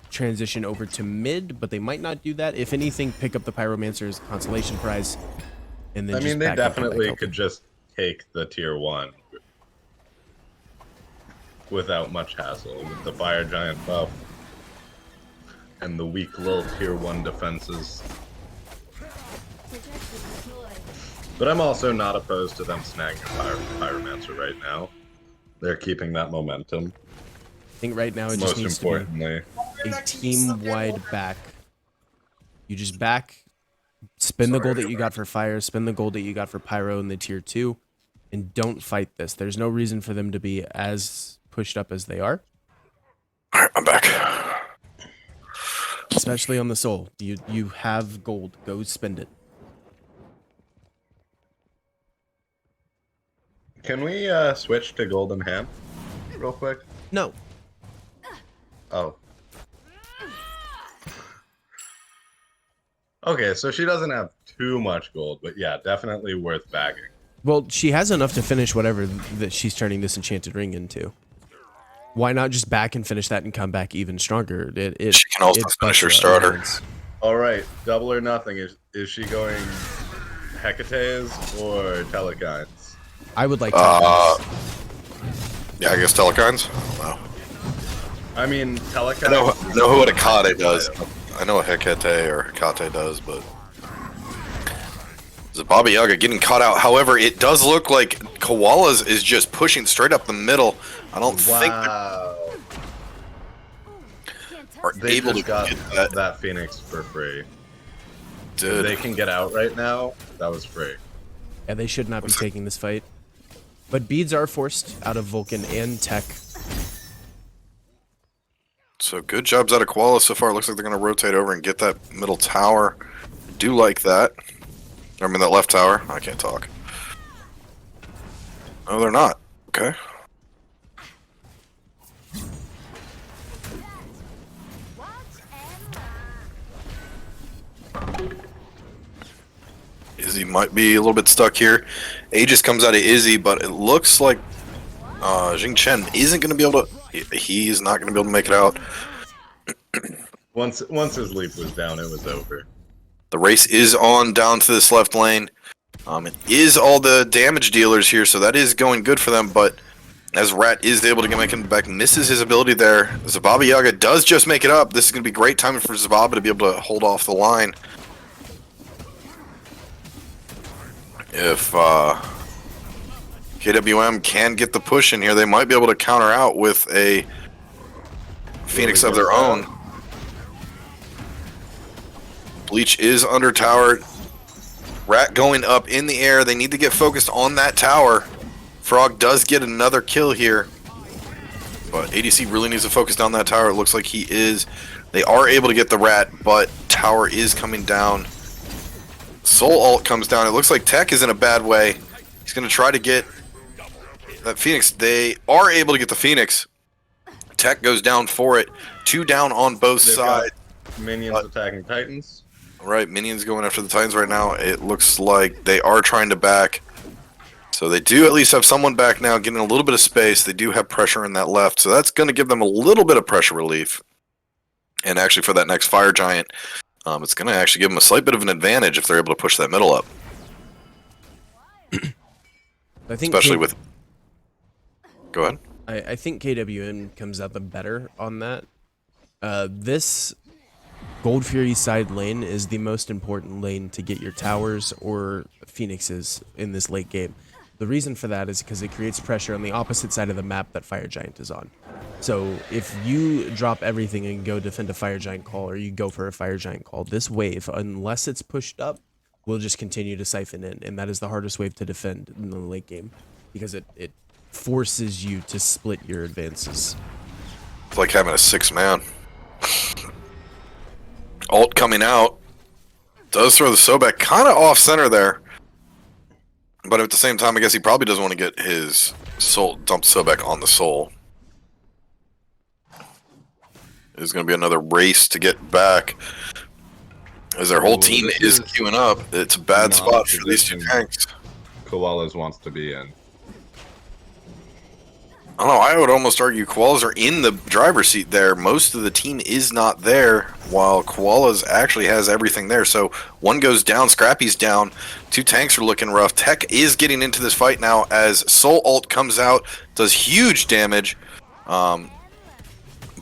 Speaker 3: transition over to mid, but they might not do that. If anything, pick up the Pyromancer's consolation prize. And then
Speaker 2: I mean, they
Speaker 3: back up and
Speaker 2: definitely
Speaker 3: back
Speaker 2: could just take the tier 1 without much hassle with the Fire Giant buff and the weak little tier 1 defenses. But I'm also not opposed to them snagging Pyromancer right now. They're keeping that momentum.
Speaker 3: I think right now it just
Speaker 2: Most
Speaker 3: needs to be
Speaker 2: importantly.
Speaker 3: a team-wide back. You just back, spend the gold that you got for fire, spend the gold that you got for pyro in the tier 2, and don't fight this. There's no reason for them to be as pushed up as they are.
Speaker 1: Alright, I'm back.
Speaker 3: Especially on the soul. You have gold. Go spend it.
Speaker 2: Can we switch to Golden Ham real quick?
Speaker 3: No.
Speaker 2: Oh. Okay, so she doesn't have too much gold, but yeah, definitely worth bagging.
Speaker 3: Well, she has enough to finish whatever that she's turning this enchanted ring into. Why not just back and finish that and come back even stronger?
Speaker 1: She can also finish her starter.
Speaker 2: All right, double or nothing. Is she going Hecate's or Telekines?
Speaker 3: I would like
Speaker 1: Yeah,
Speaker 3: to.
Speaker 1: I guess Telekines. Wow.
Speaker 2: I mean, Telekines.
Speaker 1: I know what a Hecate does. I know what Hecate or Hecate does, but the Baba Yaga getting caught out. However, it does look like Koalas is just pushing straight up the middle. I don't think they
Speaker 2: Wow.
Speaker 1: are
Speaker 2: They
Speaker 1: able to
Speaker 2: just got
Speaker 1: get
Speaker 2: that Phoenix for free.
Speaker 1: Dude.
Speaker 2: If they can get out right now, that was free.
Speaker 3: Yeah, they should not be taking this fight. But beads are forced out of Vulcan and Tech.
Speaker 1: So good jobs out of Koalas so far. It looks like they're going to rotate over and get that middle tower. Do like that. I mean, that left tower. I can't talk. No, they're not. Okay. Izzy might be a little bit stuck here. Aegis comes out of Izzy, but it looks like Jing Chen isn't going to be able to... He is not going to be able to make it out.
Speaker 2: Once his leap was down, it was over.
Speaker 1: The race is on down to this left lane. It is all the damage dealers here, so that is going good for them, but as Rat is able to get making back, misses his ability there. Zababa Yaga does just make it up. This is going to be great timing for Zababa to be able to hold off the line. If KWM can get the push in here, they might be able to counter out with a Phoenix of their own. Bleach is under tower. Rat going up in the air. They need to get focused on that tower. Frog does get another kill here, but ADC really needs to focus down that tower. It looks like he is. They are able to get the Rat, but tower is coming down. Soul ult comes down. It looks like Tech is in a bad way. He's going to try to get that Phoenix. They are able to get the Phoenix. Tech goes down for it. 2 down on both sides.
Speaker 2: Minions attacking Titans.
Speaker 1: Right, minions going after the Titans right now. It looks like they are trying to back. So they do at least have someone back now, getting a little bit of space. They do have pressure in that left, so that's going to give them a little bit of pressure relief. And actually for that next Fire Giant, it's going to actually give them a slight bit of an advantage if they're able to push that middle up.
Speaker 3: I think
Speaker 1: Especially with... Go ahead.
Speaker 3: I think KWN comes out the better on that. This Gold Fury side lane is the most important lane to get your towers or phoenixes in this late game. The reason for that is because it creates pressure on the opposite side of the map that Fire Giant is on. So if you drop everything and go defend a Fire Giant call, or you go for a Fire Giant call, this wave, unless it's pushed up, will just continue to siphon in, and that is the hardest wave to defend in the late game, because it forces you to split your advances.
Speaker 1: It's like having a 6-man. Ult coming out. Does throw the Sobek kind of off center there. But at the same time, I guess he probably doesn't want to get his soul, dump Sobek on the soul. There's going to be another race to get back. As their whole team is queuing up. It's a bad spot for these two tanks.
Speaker 2: Koalas wants to be in.
Speaker 1: I don't know, I would almost argue Koalas are in the driver's seat there. Most of the team is not there, while Koalas actually has everything there. So one goes down, Scrappy's down, 2 tanks are looking rough. Tech is getting into this fight now as Soul Ult comes out, does huge damage.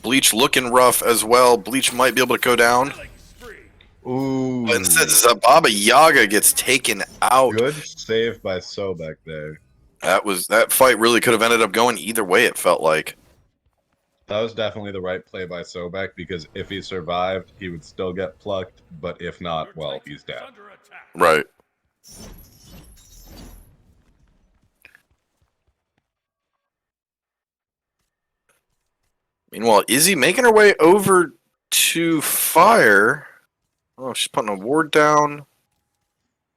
Speaker 1: Bleach looking rough as well. Bleach might be able to go down.
Speaker 2: Ooh.
Speaker 1: But instead, Zababa Yaga gets taken out.
Speaker 2: Good save by Sobek there.
Speaker 1: That fight really could have ended up going either way, it felt like.
Speaker 2: That was definitely the right play by Sobek, because if he survived, he would still get plucked, but if not, well, he's dead.
Speaker 1: Right. Meanwhile, Izzy making her way over to Fire. Oh, she's putting a ward down.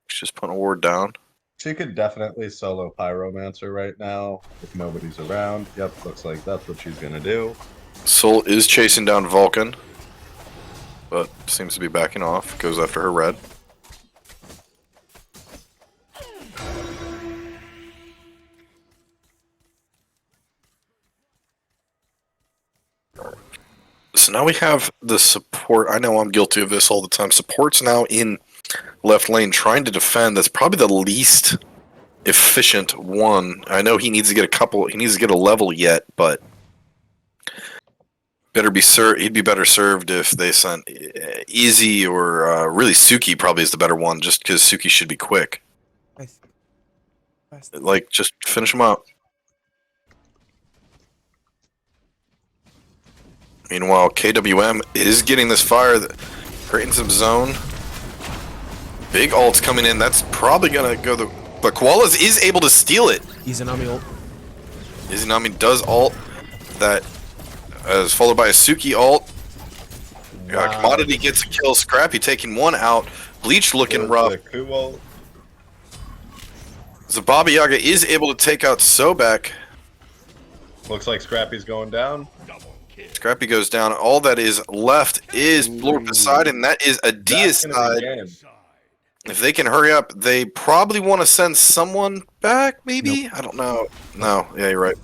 Speaker 1: She's just putting a ward down.
Speaker 2: She could definitely solo Pyromancer right now if nobody's around. Yep, looks like that's what she's gonna do.
Speaker 1: Soul is chasing down Vulcan, but seems to be backing off. Goes after her red. So now we have the support. I know I'm guilty of this all the time. Support's now in left lane trying to defend. That's probably the least efficient one. I know he needs to get a couple. He needs to get a level yet, but he'd be better served if they sent Easy or really Suki. Probably is the better one, just because Suki should be quick. Like, just finish him up. Meanwhile, KWM is getting this fire, creating some zone. Big ult's coming in. That's probably gonna go the. But Koalas is able to steal it.
Speaker 3: Izanami ult.
Speaker 1: Izanami does ult. That is followed by a Suki ult.
Speaker 2: Wow.
Speaker 1: Comadity gets a kill. Scrappy taking one out. Bleach looking rough. Zababa Yaga is able to take out Sobek.
Speaker 2: Looks like Scrappy's going down.
Speaker 1: Scrappy goes down. All that is left is Lord Poseidon. That is a deicide. If they can hurry up, they probably want to send someone back, maybe? Nope. I don't know. No, yeah, you're right.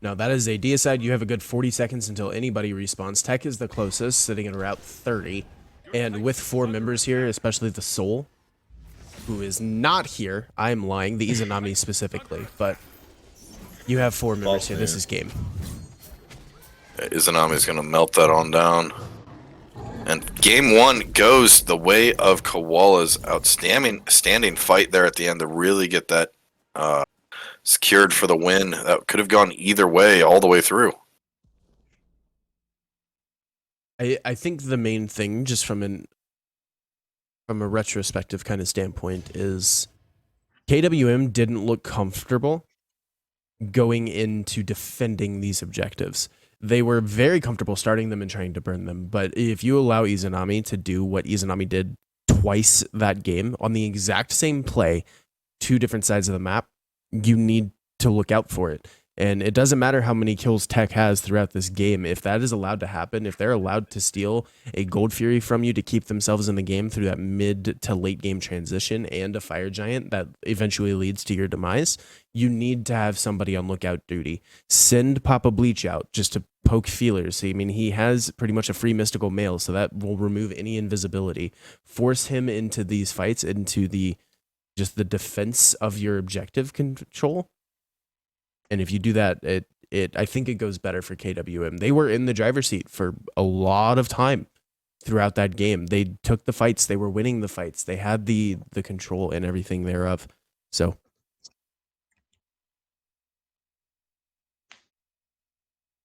Speaker 3: No, that is a deicide. You have a good 40 seconds until anybody respawns. Tech is the closest, sitting at around 30. And with 4 members here, especially the Soul, who is not here. I'm lying, the Izanami specifically, but you have 4 members here. This is game.
Speaker 1: Izanami's going to melt that on down. And game 1 goes the way of Koalas. Outstanding fight there at the end to really get that secured for the win. That could have gone either way, all the way through.
Speaker 3: I think the main thing, just from a retrospective kind of standpoint, is KWM didn't look comfortable going into defending these objectives. They were very comfortable starting them and trying to burn them, but if you allow Izanami to do what Izanami did twice that game on the exact same play, 2 different sides of the map, you need to look out for it. And it doesn't matter how many kills Tech has throughout this game. If that is allowed to happen, if they're allowed to steal a Gold Fury from you to keep themselves in the game through that mid to late game transition and a Fire Giant that eventually leads to your demise, you need to have somebody on lookout duty. Send PapiBleach out just to poke feelers. I mean, he has pretty much a free mystical mail, so that will remove any invisibility. Force him into these fights, into the defense of your objective control. And if you do that, I think it goes better for KWM. They were in the driver's seat for a lot of time throughout that game. They took the fights. They were winning the fights. They had the control and everything thereof. So.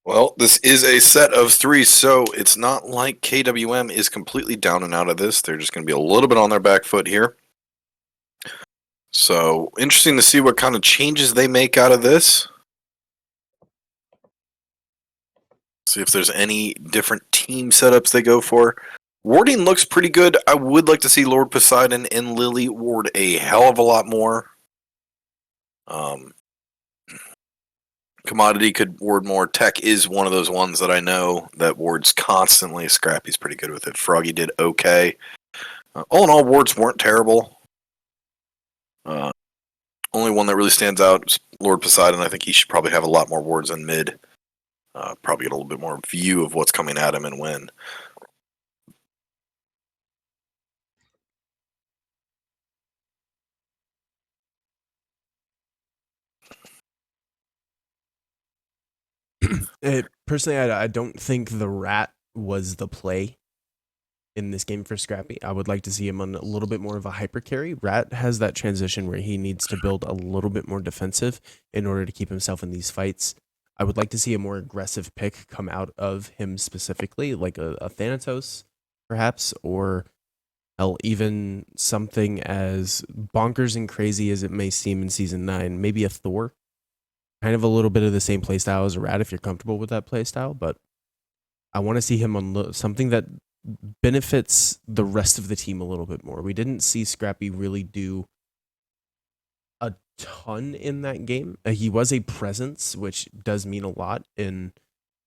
Speaker 1: Well, this is a set of 3, so it's not like KWM is completely down and out of this. They're just going to be a little bit on their back foot here. So, interesting to see what kind of changes they make out of this. See if there's any different team setups they go for. Warding looks pretty good. I would like to see Lord Poseidon and Lily ward a hell of a lot more. Commodity could ward more. Tech is one of those ones that I know that wards constantly. Scrappy's pretty good with it. Froggy did okay. All in all, wards weren't terrible. Only one that really stands out is Lord Poseidon. I think he should probably have a lot more wards in mid. Probably get a little bit more view of what's coming at him and when.
Speaker 3: Personally, I don't think the rat was the play in this game for Scrappy. I would like to see him on a little bit more of a hyper carry. Rat has that transition where he needs to build a little bit more defensive in order to keep himself in these fights. I would like to see a more aggressive pick come out of him specifically, like a Thanatos, perhaps, or hell, even something as bonkers and crazy as it may seem in Season 9, maybe a Thor. Kind of a little bit of the same playstyle as a Rat if you're comfortable with that playstyle, but I want to see him on something that benefits the rest of the team a little bit more. We didn't see Scrappy really do a ton in that game. He was a presence, which does mean a lot in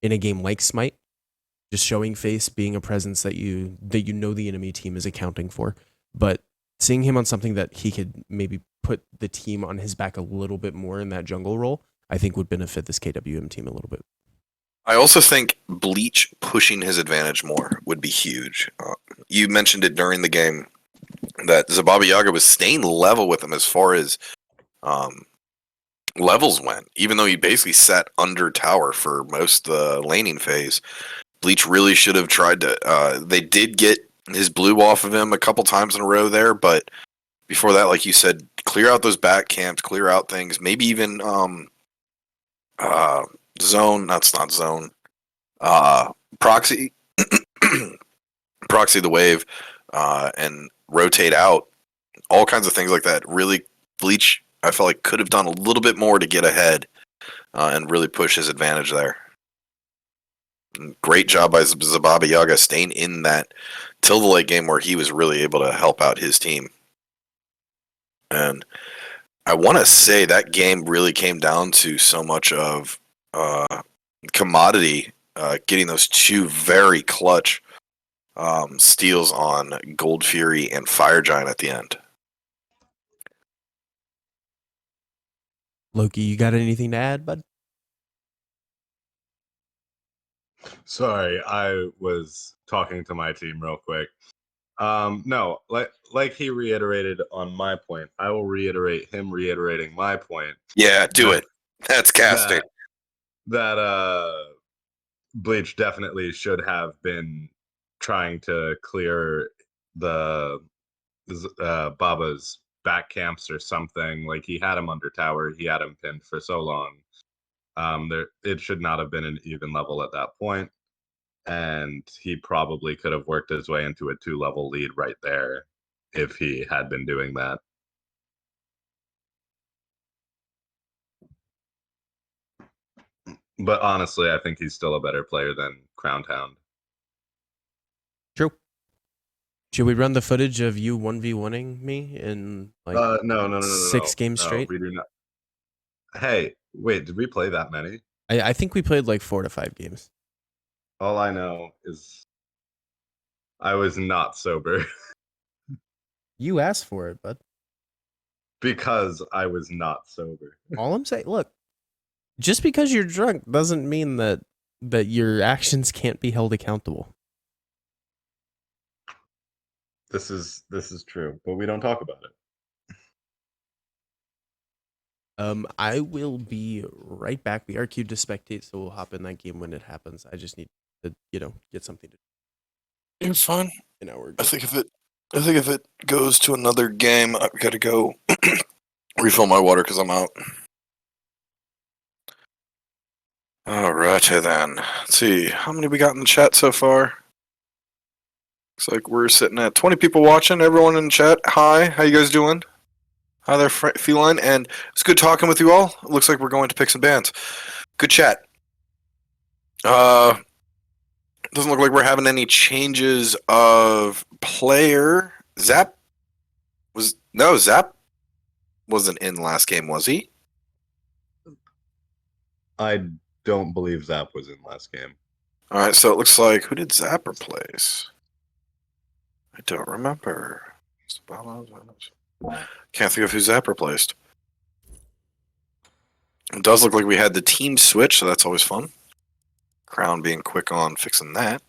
Speaker 3: a game like Smite. Just showing face, being a presence that you know the enemy team is accounting for. But seeing him on something that he could maybe put the team on his back a little bit more in that jungle role, I think would benefit this KWM team a little bit.
Speaker 1: I also think Bleach pushing his advantage more would be huge. You mentioned it during the game that Zababa Yaga was staying level with him as far as levels went, even though he basically sat under tower for most of the laning phase. Bleach really should have tried to. They did get his blue off of him a couple times in a row there, but before that, like you said, clear out those back camps, clear out things, maybe even zone. That's not zone. Proxy, proxy the wave, and rotate out. All kinds of things like that. Really, Bleach, I felt like could have done a little bit more to get ahead and really push his advantage there. Great job by Zababa Yaga staying in that till the late game where he was really able to help out his team. And I want to say that game really came down to so much of Commodity getting those 2 very clutch steals on Gold Fury and Fire Giant at the end.
Speaker 3: Loki, you got anything to add, bud?
Speaker 2: Sorry, I was talking to my team real quick. No, like he reiterated on my point, I will reiterate him reiterating my point.
Speaker 1: Yeah, do it. That's casting.
Speaker 2: That Bleach definitely should have been trying to clear the Baba's back camps or something. Like he had him under tower, he had him pinned for so long. It should not have been an even level at that point, and he probably could have worked his way into a 2-level lead right there if he had been doing that. But honestly, I think he's still a better player than Crown Hound.
Speaker 3: True. Should we run the footage of you 1v1ing me in like
Speaker 2: No.
Speaker 3: 6 games
Speaker 2: No,
Speaker 3: straight?
Speaker 2: we do not. Hey, wait, did we play that many?
Speaker 3: I think we played like 4 to 5 games.
Speaker 2: All I know is I was not sober
Speaker 3: You asked for it, bud.
Speaker 2: because I was not sober.
Speaker 3: All I'm saying, look, just because you're drunk doesn't mean that your actions can't be held accountable.
Speaker 2: This is true, but we don't talk about it.
Speaker 3: I will be right back. We are queued to spectate, so we'll hop in that game when it happens. I just need to, get something to do.
Speaker 1: It's fine.
Speaker 3: An hour.
Speaker 1: I think if it goes to another game, I've got to go refill my water because I'm out. Alrighty then. Let's see how many we got in the chat so far. Looks like we're sitting at 20 people watching. Everyone in the chat, hi. How you guys doing? Hi there, Feline. And it's good talking with you all. It looks like we're going to pick some bands. Good chat. Doesn't look like we're having any changes of player. Zap wasn't in last game, was he?
Speaker 2: I don't believe Zap was in last game.
Speaker 1: All right, so it looks like who did Zap replace? I don't remember. Can't think of who Zap replaced. It does look like we had the team switch, so that's always fun. Crown being quick on fixing that.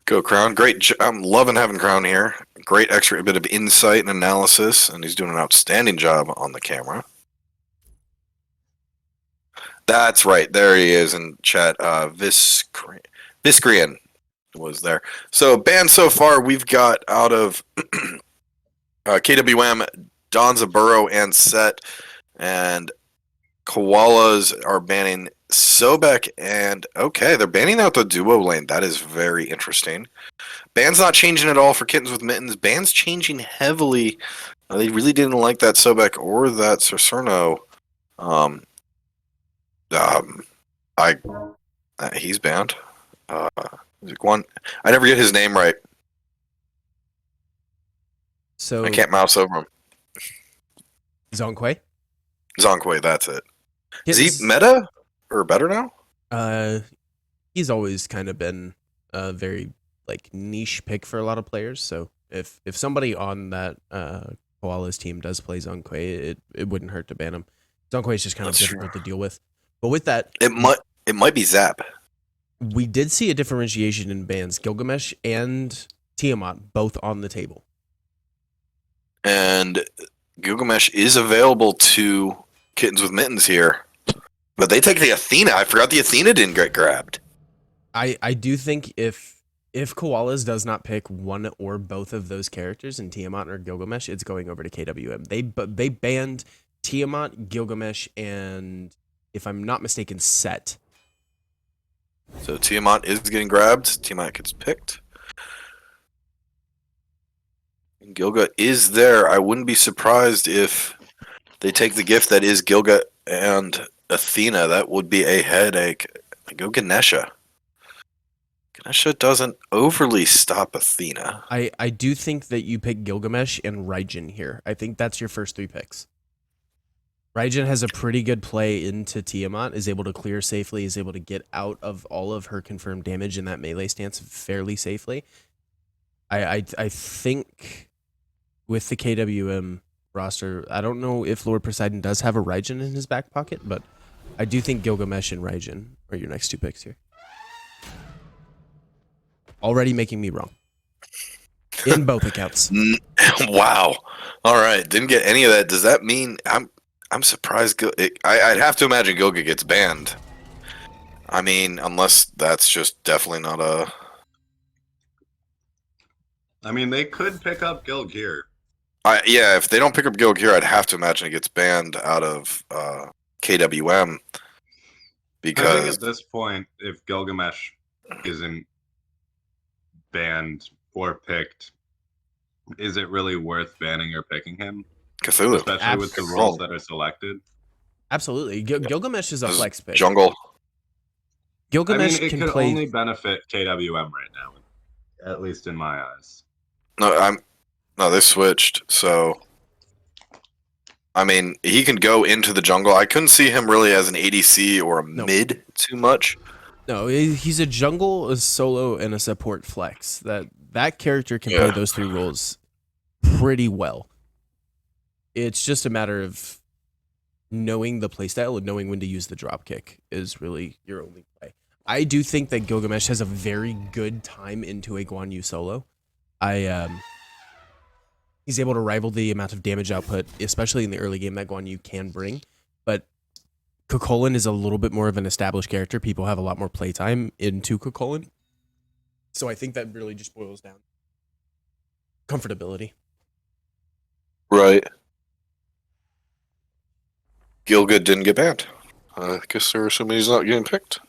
Speaker 1: Go Crown. Great. I'm loving having Crown here. Great extra bit of insight and analysis, and he's doing an outstanding job on the camera. That's right. There he is in chat. Viscrian was there. So banned so far, we've got out of KWM, Donza, Burrow, and Set, and Koalas are banning Sobek, and okay, they're banning out the duo lane. That is very interesting. Ban's not changing at all for Kittens with Mittens. Ban's changing heavily. They really didn't like that Sobek or that Cercerno. He's banned. One, I never get his name right.
Speaker 3: So
Speaker 1: I can't mouse over him.
Speaker 3: Zonquay?
Speaker 1: Zonquay, that's it. Is
Speaker 3: Yes.
Speaker 1: he meta or better now?
Speaker 3: He's always kind of been a very like niche pick for a lot of players. So if somebody on that Koalas team does play Zonquay, it wouldn't hurt to ban him. Zonquay is just kind of difficult to deal with. But with that,
Speaker 1: it might be Zap.
Speaker 3: We did see a differentiation in bans. Gilgamesh and Tiamat both on the table.
Speaker 1: And Gilgamesh is available to Kittens with Mittens here. But they take the Athena. I forgot the Athena didn't get grabbed.
Speaker 3: I do think if Koalas does not pick one or both of those characters in Tiamat or Gilgamesh, it's going over to KWM. They banned Tiamat, Gilgamesh, and if I'm not mistaken, Set.
Speaker 1: So Tiamat is getting grabbed. Tiamat gets picked. And Gilga is there. I wouldn't be surprised if they take the gift that is Gilga and Athena. That would be a headache. Go Ganesha. Ganesha doesn't overly stop Athena.
Speaker 3: I do think that you pick Gilgamesh and Raijin here. I think that's your first 3 picks. Raijin has a pretty good play into Tiamat, is able to clear safely, is able to get out of all of her confirmed damage in that melee stance fairly safely. I think with the KWM roster, I don't know if Lord Poseidon does have a Raijin in his back pocket, but I do think Gilgamesh and Raijin are your next 2 picks here. already making me wrong in both accounts.
Speaker 1: Wow. All right. Didn't get any of that. Does that mean I'm surprised? I'd have to imagine Gilga gets banned. I mean, unless that's just definitely not a.
Speaker 2: I mean, they could pick up Gil Gear.
Speaker 1: Yeah, if they don't pick up Gil Gear, I'd have to imagine it gets banned out of KWM.
Speaker 2: I
Speaker 1: Because
Speaker 2: think at this point, if Gilgamesh isn't banned or picked, is it really worth banning or picking him?
Speaker 1: Cthulhu.
Speaker 2: Especially with the roles that are selected.
Speaker 3: Absolutely. Gilgamesh is a flex pick.
Speaker 1: Jungle.
Speaker 2: I
Speaker 3: Gilgamesh
Speaker 2: mean, it
Speaker 3: can
Speaker 2: could
Speaker 3: play.
Speaker 2: only benefit KWM right now, at least in my eyes.
Speaker 1: No, they switched. So, I mean, he can go into the jungle. I couldn't see him really as an ADC or a mid too much.
Speaker 3: No, he's a jungle, a solo, and a support flex. That character can play those three roles pretty well. It's just a matter of knowing the playstyle and knowing when to use the dropkick is really your only play. I do think that Gilgamesh has a very good time into a Guan Yu solo. He's able to rival the amount of damage output, especially in the early game, that Guan Yu can bring. But Kokolin is a little bit more of an established character. People have a lot more playtime into Kokolin. So I think that really just boils down to comfortability.
Speaker 1: Right. Gilga didn't get banned. I guess they're assuming he's not getting picked.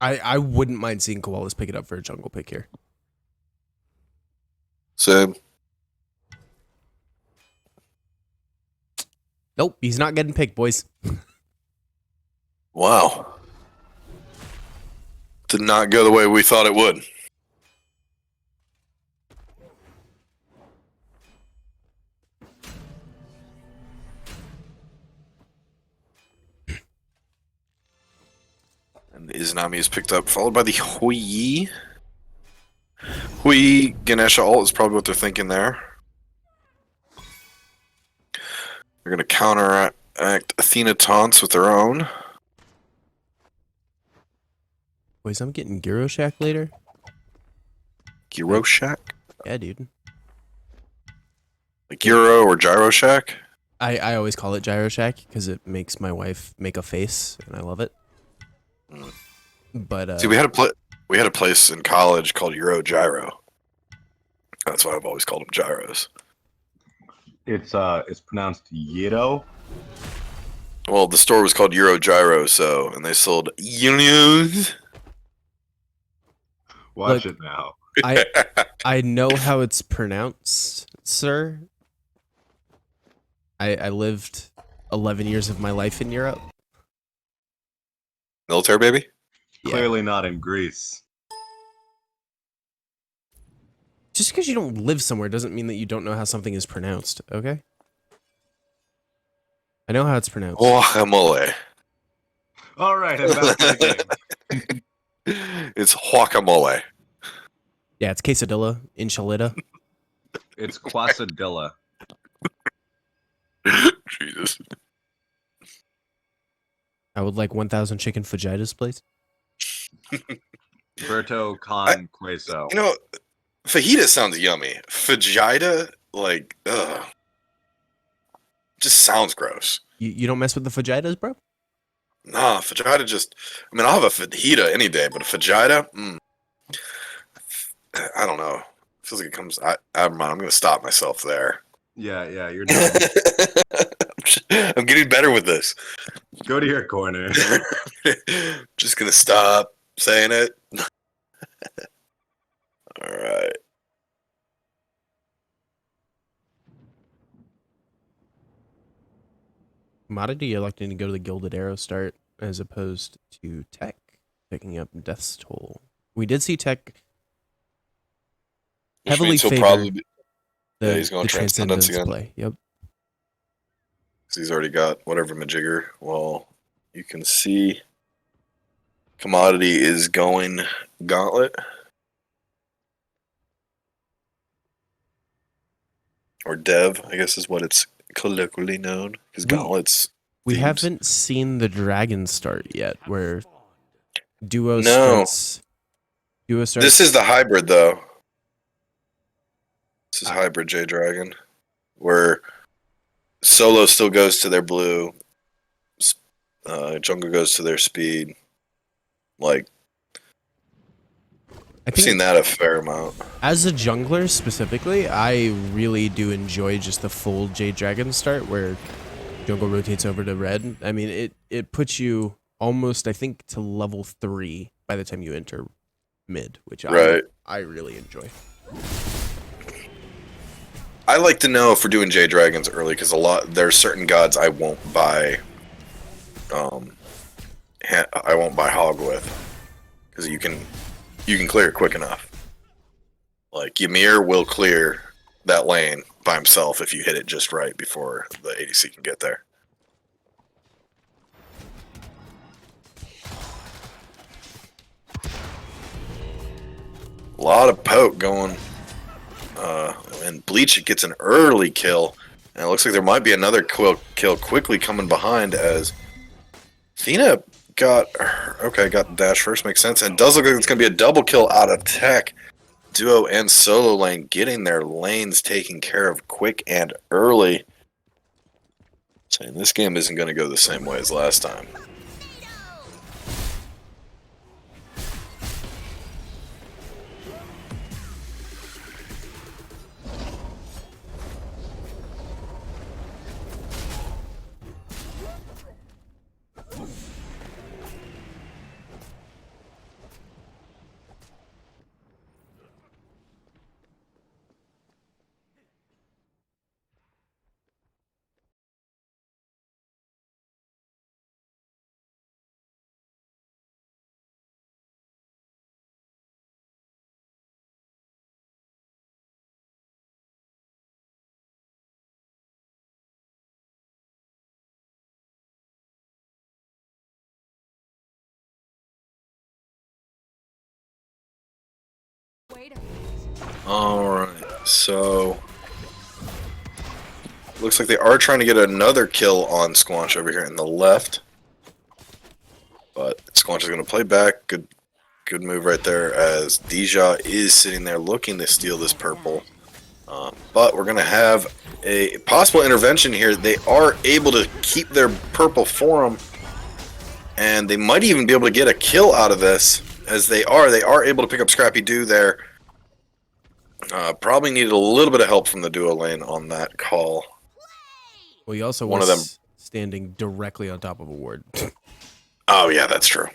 Speaker 3: I wouldn't mind seeing Koalas pick it up for a jungle pick here.
Speaker 1: Same.
Speaker 3: Nope, he's not getting picked, boys.
Speaker 1: Wow. Did not go the way we thought it would. And Izanami is picked up, followed by the Hui. Hui Ganesha ult is probably what they're thinking there. They're going to counteract Athena taunts with their own.
Speaker 3: Boys, I'm getting Gyro Shack later.
Speaker 1: Gyro Shack?
Speaker 3: Yeah, dude.
Speaker 1: Like Gyro or Gyro Shack?
Speaker 3: I always call it Gyro Shack because it makes my wife make a face, and I love it. But
Speaker 1: see, we had a place in college called Euro Gyro. That's why I've always called them gyros.
Speaker 2: It's pronounced Yiro.
Speaker 1: Well, the store was called Euro Gyro, and they sold euros.
Speaker 2: Watch it now.
Speaker 3: I know how it's pronounced, sir. I lived 11 years of my life in Europe.
Speaker 1: Military baby?
Speaker 3: Yeah.
Speaker 2: Clearly not in Greece.
Speaker 3: Just because you don't live somewhere doesn't mean that you don't know how something is pronounced, okay? I know how it's pronounced.
Speaker 1: Guacamole.
Speaker 2: All right, and back to the game.
Speaker 1: It's guacamole.
Speaker 3: Yeah, it's quesadilla, enchilada.
Speaker 2: It's Quesadilla.
Speaker 1: Jesus.
Speaker 3: I would like 1,000 chicken fajitas, please.
Speaker 2: Berto con queso.
Speaker 1: You know, fajita sounds yummy. Fajita, like, ugh. Just sounds gross.
Speaker 3: You don't mess with the fajitas, bro?
Speaker 1: Nah, fajita just... I mean, I'll have a fajita any day, but a fajita? I don't know. Feels like it comes... I'm going to stop myself there.
Speaker 2: Yeah, you're done.
Speaker 1: I'm getting better with this.
Speaker 2: Go to your corner.
Speaker 1: Just going to stop saying it. All right.
Speaker 3: Commodity electing to go to the Gilded Arrow start as opposed to Tech picking up Death's Toll. We did see Tech
Speaker 1: Which
Speaker 3: heavily
Speaker 1: means he'll
Speaker 3: favor
Speaker 1: probably be,
Speaker 3: the,
Speaker 1: he's going
Speaker 3: the
Speaker 1: Transcendence again.
Speaker 3: play. Yep.
Speaker 1: He's already got whatever majigger. Well, you can see Commodity is going Gauntlet. Or Dev, I guess is what it's colloquially known. Because Gauntlet's
Speaker 3: We
Speaker 1: themes.
Speaker 3: haven't seen the Dragon start yet, where Duo
Speaker 1: No.
Speaker 3: starts. Duo starts.
Speaker 1: This is the hybrid, though. This is hybrid J Dragon, where solo still goes to their blue, jungle goes to their speed. Like,
Speaker 3: I
Speaker 1: I've seen that a fair amount.
Speaker 3: as a jungler specifically, I really do enjoy just the full Jade Dragon start where jungle rotates over to red. I mean, it puts you almost, I think, to level 3 by the time you enter mid, which
Speaker 1: Right.
Speaker 3: I really enjoy.
Speaker 1: I like to know if we're doing J Dragons early because there's certain gods I won't buy. I won't buy Hog with because you can clear it quick enough. Like Ymir will clear that lane by himself if you hit it just right before the ADC can get there. A lot of poke going. And Bleach gets an early kill. And it looks like there might be another kill quickly coming behind as Athena got dash first, makes sense. And it does look like it's going to be a double kill out of Tech. Duo and solo lane getting their lanes taken care of quick and early. Saying this game isn't going to go the same way as last time.
Speaker 4: Wait a minute.
Speaker 1: Alright, so looks like they are trying to get another kill on Squanch over here in the left. But Squanch is going to play back. Good move right there as Deja is sitting there looking to steal this purple. But we're going to have a possible intervention here. They are able to keep their purple for them. And they might even be able to get a kill out of this. As they are able to pick up Scrappy Doo there. Probably needed a little bit of help from the duo lane on that call.
Speaker 3: Well, he also
Speaker 1: One
Speaker 3: was
Speaker 1: of them
Speaker 3: standing directly on top of a ward.
Speaker 1: Oh, yeah, that's true.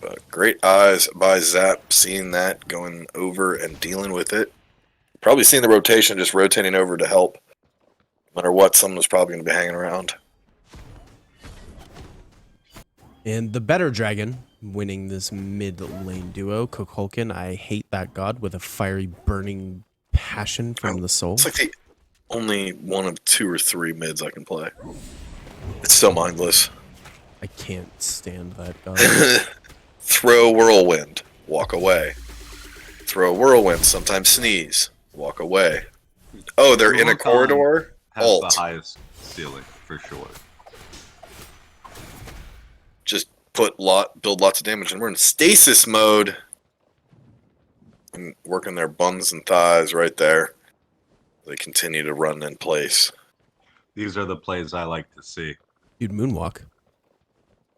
Speaker 1: But great eyes by Zap, seeing that, going over and dealing with it. Probably seeing the rotation, just rotating over to help. No matter what, someone was probably going to be hanging around.
Speaker 3: And the better dragon winning this mid lane duo, Kukulkan. I hate that god with a fiery burning passion from the soul.
Speaker 1: It's like the only one of 2 or 3 mids I can play. It's so mindless.
Speaker 3: I can't stand that god.
Speaker 1: Throw whirlwind, walk away. Throw whirlwind, sometimes sneeze, walk away. Oh, they're in a corridor?
Speaker 2: Has
Speaker 1: Alt.
Speaker 2: the highest ceiling for sure.
Speaker 1: Just build lots of damage, and we're in stasis mode. And working their buns and thighs right there. They continue to run in place.
Speaker 2: These are the plays I like to see.
Speaker 3: Dude, moonwalk.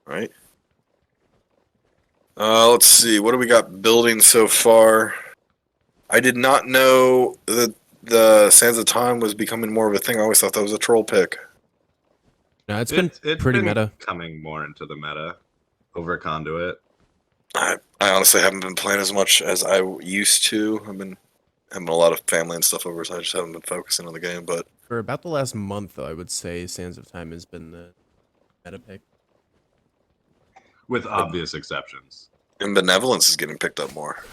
Speaker 1: Right? Let's see. What do we got building so far? I did not know that the Sands of Time was becoming more of a thing. I always thought that was a troll pick.
Speaker 3: No, it's been pretty meta.
Speaker 2: Coming more into the meta over Conduit.
Speaker 1: I honestly haven't been playing as much as I used to. I've been having a lot of family and stuff over, so I just haven't been focusing on the game. But
Speaker 3: For about the last month, though, I would say Sands of Time has been the meta pick.
Speaker 2: With obvious exceptions.
Speaker 1: and Benevolence is getting picked up more.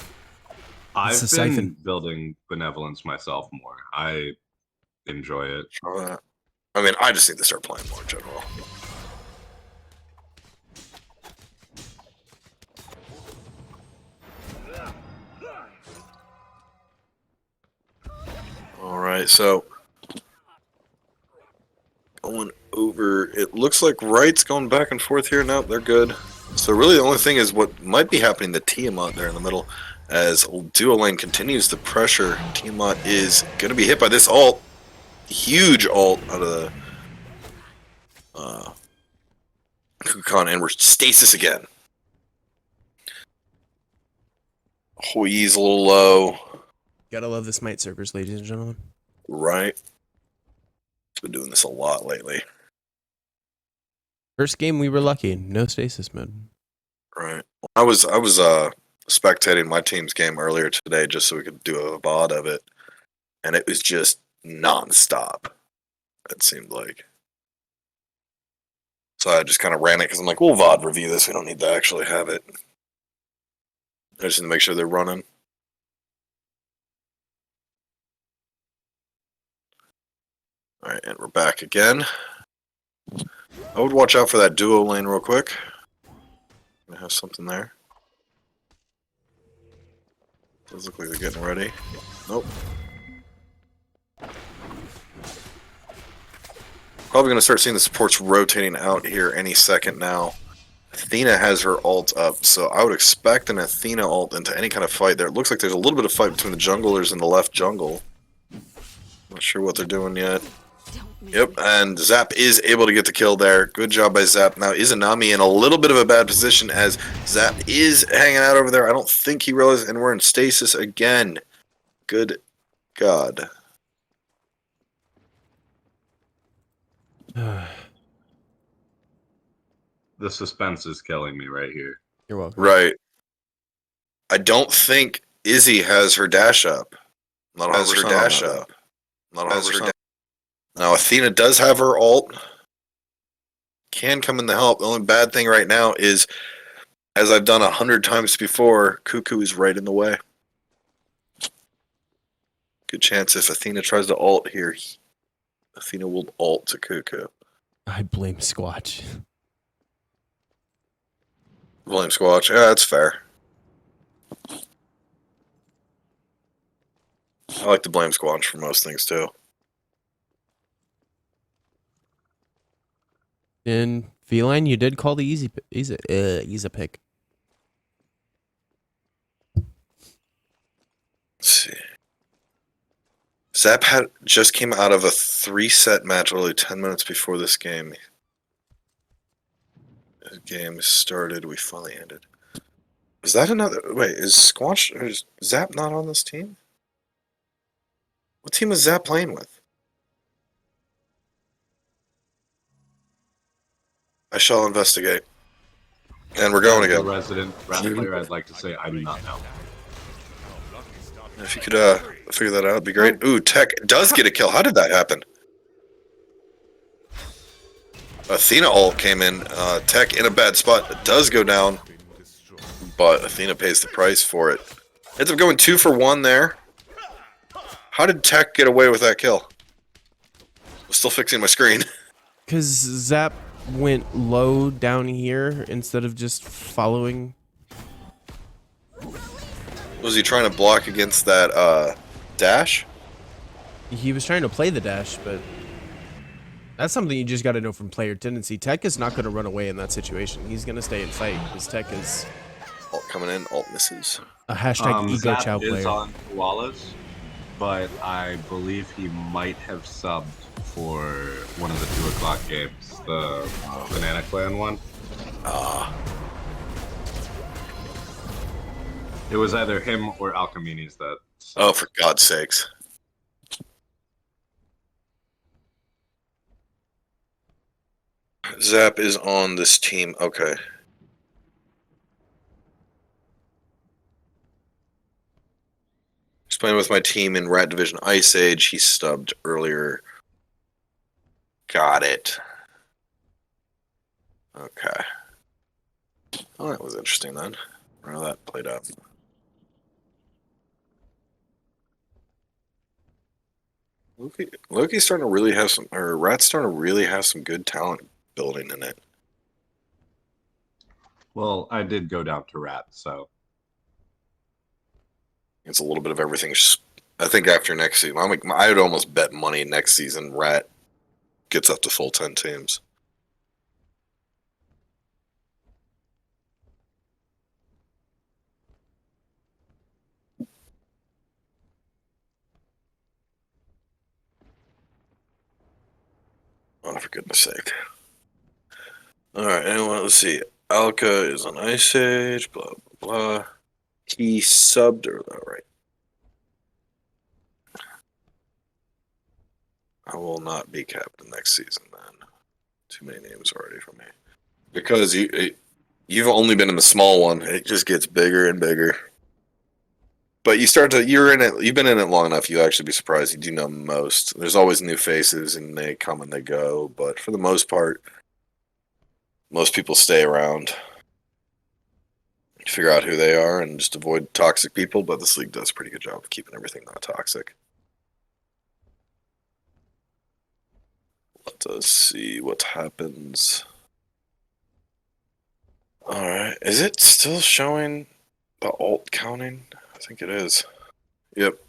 Speaker 2: I've
Speaker 3: It's a
Speaker 2: been
Speaker 3: siphon.
Speaker 2: building Benevolence myself more. I enjoy it.
Speaker 1: I mean, I just need to start playing more in general. Alright, so going over. It looks like Right's going back and forth here. No, they're good. So really the only thing is what might be happening to Tiamat there in the middle. As Duo Lane continues to pressure, Tiamat is going to be hit by this ult. Huge ult out of the Kukan, and we're stasis again. Hoi's a little low.
Speaker 3: Gotta love the Smite servers, ladies and gentlemen.
Speaker 1: Right. Been doing this a lot lately.
Speaker 3: First game we were lucky, no stasis mode.
Speaker 1: Right. I was spectating my team's game earlier today just so we could do a VOD of it, and it was just non-stop. It seemed like. So I just kind of ran it because I'm like, we'll VOD review this. We don't need to actually have it. I just need to make sure they're running. All right, and we're back again. I would watch out for that duo lane real quick. I have something there. Does look like they're getting ready. Nope. Probably going to start seeing the supports rotating out here any second now. Athena has her ult up, so I would expect an Athena ult into any kind of fight there. It looks like there's a little bit of fight between the junglers and the left jungle. Not sure what they're doing yet. Yep, and Zap is able to get the kill there. Good job by Zap. Now, Izanami in a little bit of a bad position as Zap is hanging out over there. I don't think he realized, and we're in stasis again. Good God.
Speaker 2: The suspense is killing me right here.
Speaker 3: You're welcome.
Speaker 1: Right. I don't think Izzy has her dash up. Not has her dash up. Not has her. Now Athena does have her ult. Can come in to help. The only bad thing right now is, as I've done 100 times before, Cuckoo is right in the way. Good chance if Athena tries to ult here, Athena will ult to Cuckoo.
Speaker 3: I blame Squatch.
Speaker 1: Blame Squatch. Yeah, that's fair. I like to blame Squatch for most things too.
Speaker 3: In Feline, you did call the easy pick.
Speaker 1: Let's see. Zap just came out of a 3-set match literally 10 minutes before this game. The game started. We finally ended. Is that another? Wait, is Squatch or is Zap not on this team? What team is Zap playing with? I shall investigate. And we're going
Speaker 2: As a
Speaker 1: again.
Speaker 2: resident rap player, I'd like to say I do not know.
Speaker 1: If you could figure that out, it'd be great. Ooh, Tech does get a kill. How did that happen? Athena ult came in. Tech in a bad spot. It does go down. But Athena pays the price for it. Ends up going 2 for 1 there. How did Tech get away with that kill? I'm still fixing my screen.
Speaker 3: Because Zap went low down here instead of just following.
Speaker 1: Was he trying to block against that dash?
Speaker 3: He was trying to play the dash, but that's something you just got to know from player tendency. Tech is not going to run away in that situation. He's going to stay and fight because Tech is
Speaker 1: Ult coming in, ult misses.
Speaker 3: a hashtag ego
Speaker 2: Zap
Speaker 3: chow
Speaker 2: is
Speaker 3: player.
Speaker 2: on Koalas, but I believe he might have subbed for one of the 2 o'clock games, the Banana Clan one. It was either him or Alcheminis that.
Speaker 1: Oh, for God's sakes. Zap is on this team. Okay. He's playing with my team in Rat Division Ice Age. He stubbed earlier. Got it. Okay. Oh, that was interesting then. How that played out. Loki's starting to really have some, or Rat's starting to really have some good talent building in it.
Speaker 2: Well, I did go down to Rat, so.
Speaker 1: It's a little bit of everything. I think after next season, I would almost bet money next season Rat gets up to full 10 teams. Oh, for goodness sake. Alright, anyone, let's see. Alka is on Ice Age, blah, blah, blah. He subbed, or right. I will not be captain next season, then. Too many names already for me. Because you've only been in the small one. It just gets bigger and bigger. But you're in it, you've been in it long enough, you'll actually be surprised. You do know most. There's always new faces, and they come and they go. But for the most part, most people stay around. Figure out who they are and just avoid toxic people. But this league does a pretty good job of keeping everything not toxic. Let us see what happens. Alright, is it still showing the alt counting? I think it is. Yep.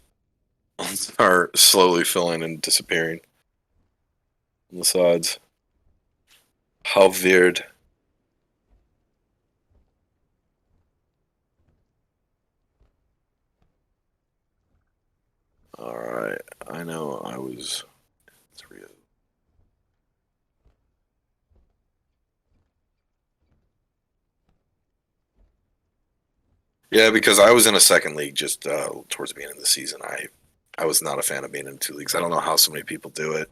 Speaker 1: Alts are slowly filling and disappearing on the sides. How weird. Alright, I know I was 3 of. Yeah, because I was in a second league just towards the beginning of the season. I was not a fan of being in 2 leagues. I don't know how so many people do it.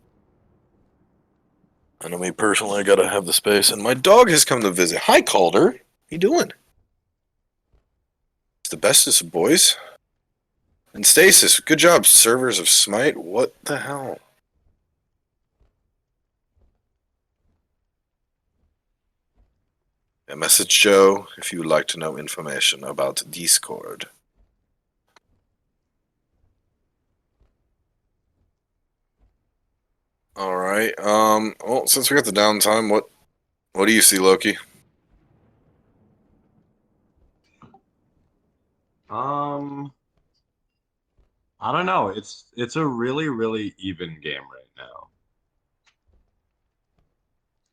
Speaker 1: I know me personally, I gotta have the space. And my dog has come to visit. Hi, Calder. How you doing? It's the bestest of boys. And Stasis, good job, servers of Smite. What the hell? A message Joe if you would like to know information about Discord. Alright, well, since we got the downtime, what do you see, Loki?
Speaker 2: I don't know. It's a really, really even game right now.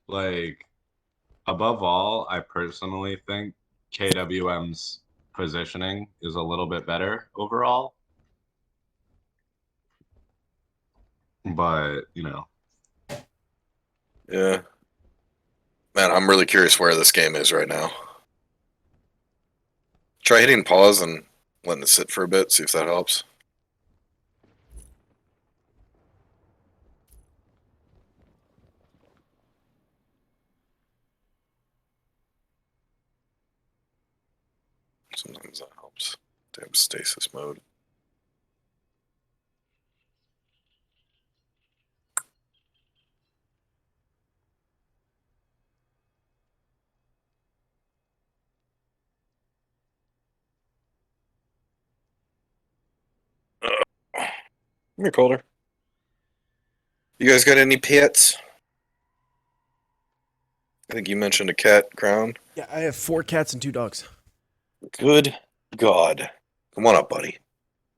Speaker 2: Like, above all, I personally think KWM's positioning is a little bit better overall. But, you know.
Speaker 1: Yeah. Man, I'm really curious where this game is right now. Try hitting pause and letting it sit for a bit, see if that helps. Sometimes that helps. Damn stasis mode. Come here, Calder. You guys got any pets? I think you mentioned a cat, Crown.
Speaker 3: Yeah, I have 4 cats and 2 dogs.
Speaker 1: Good God. Come on up, buddy.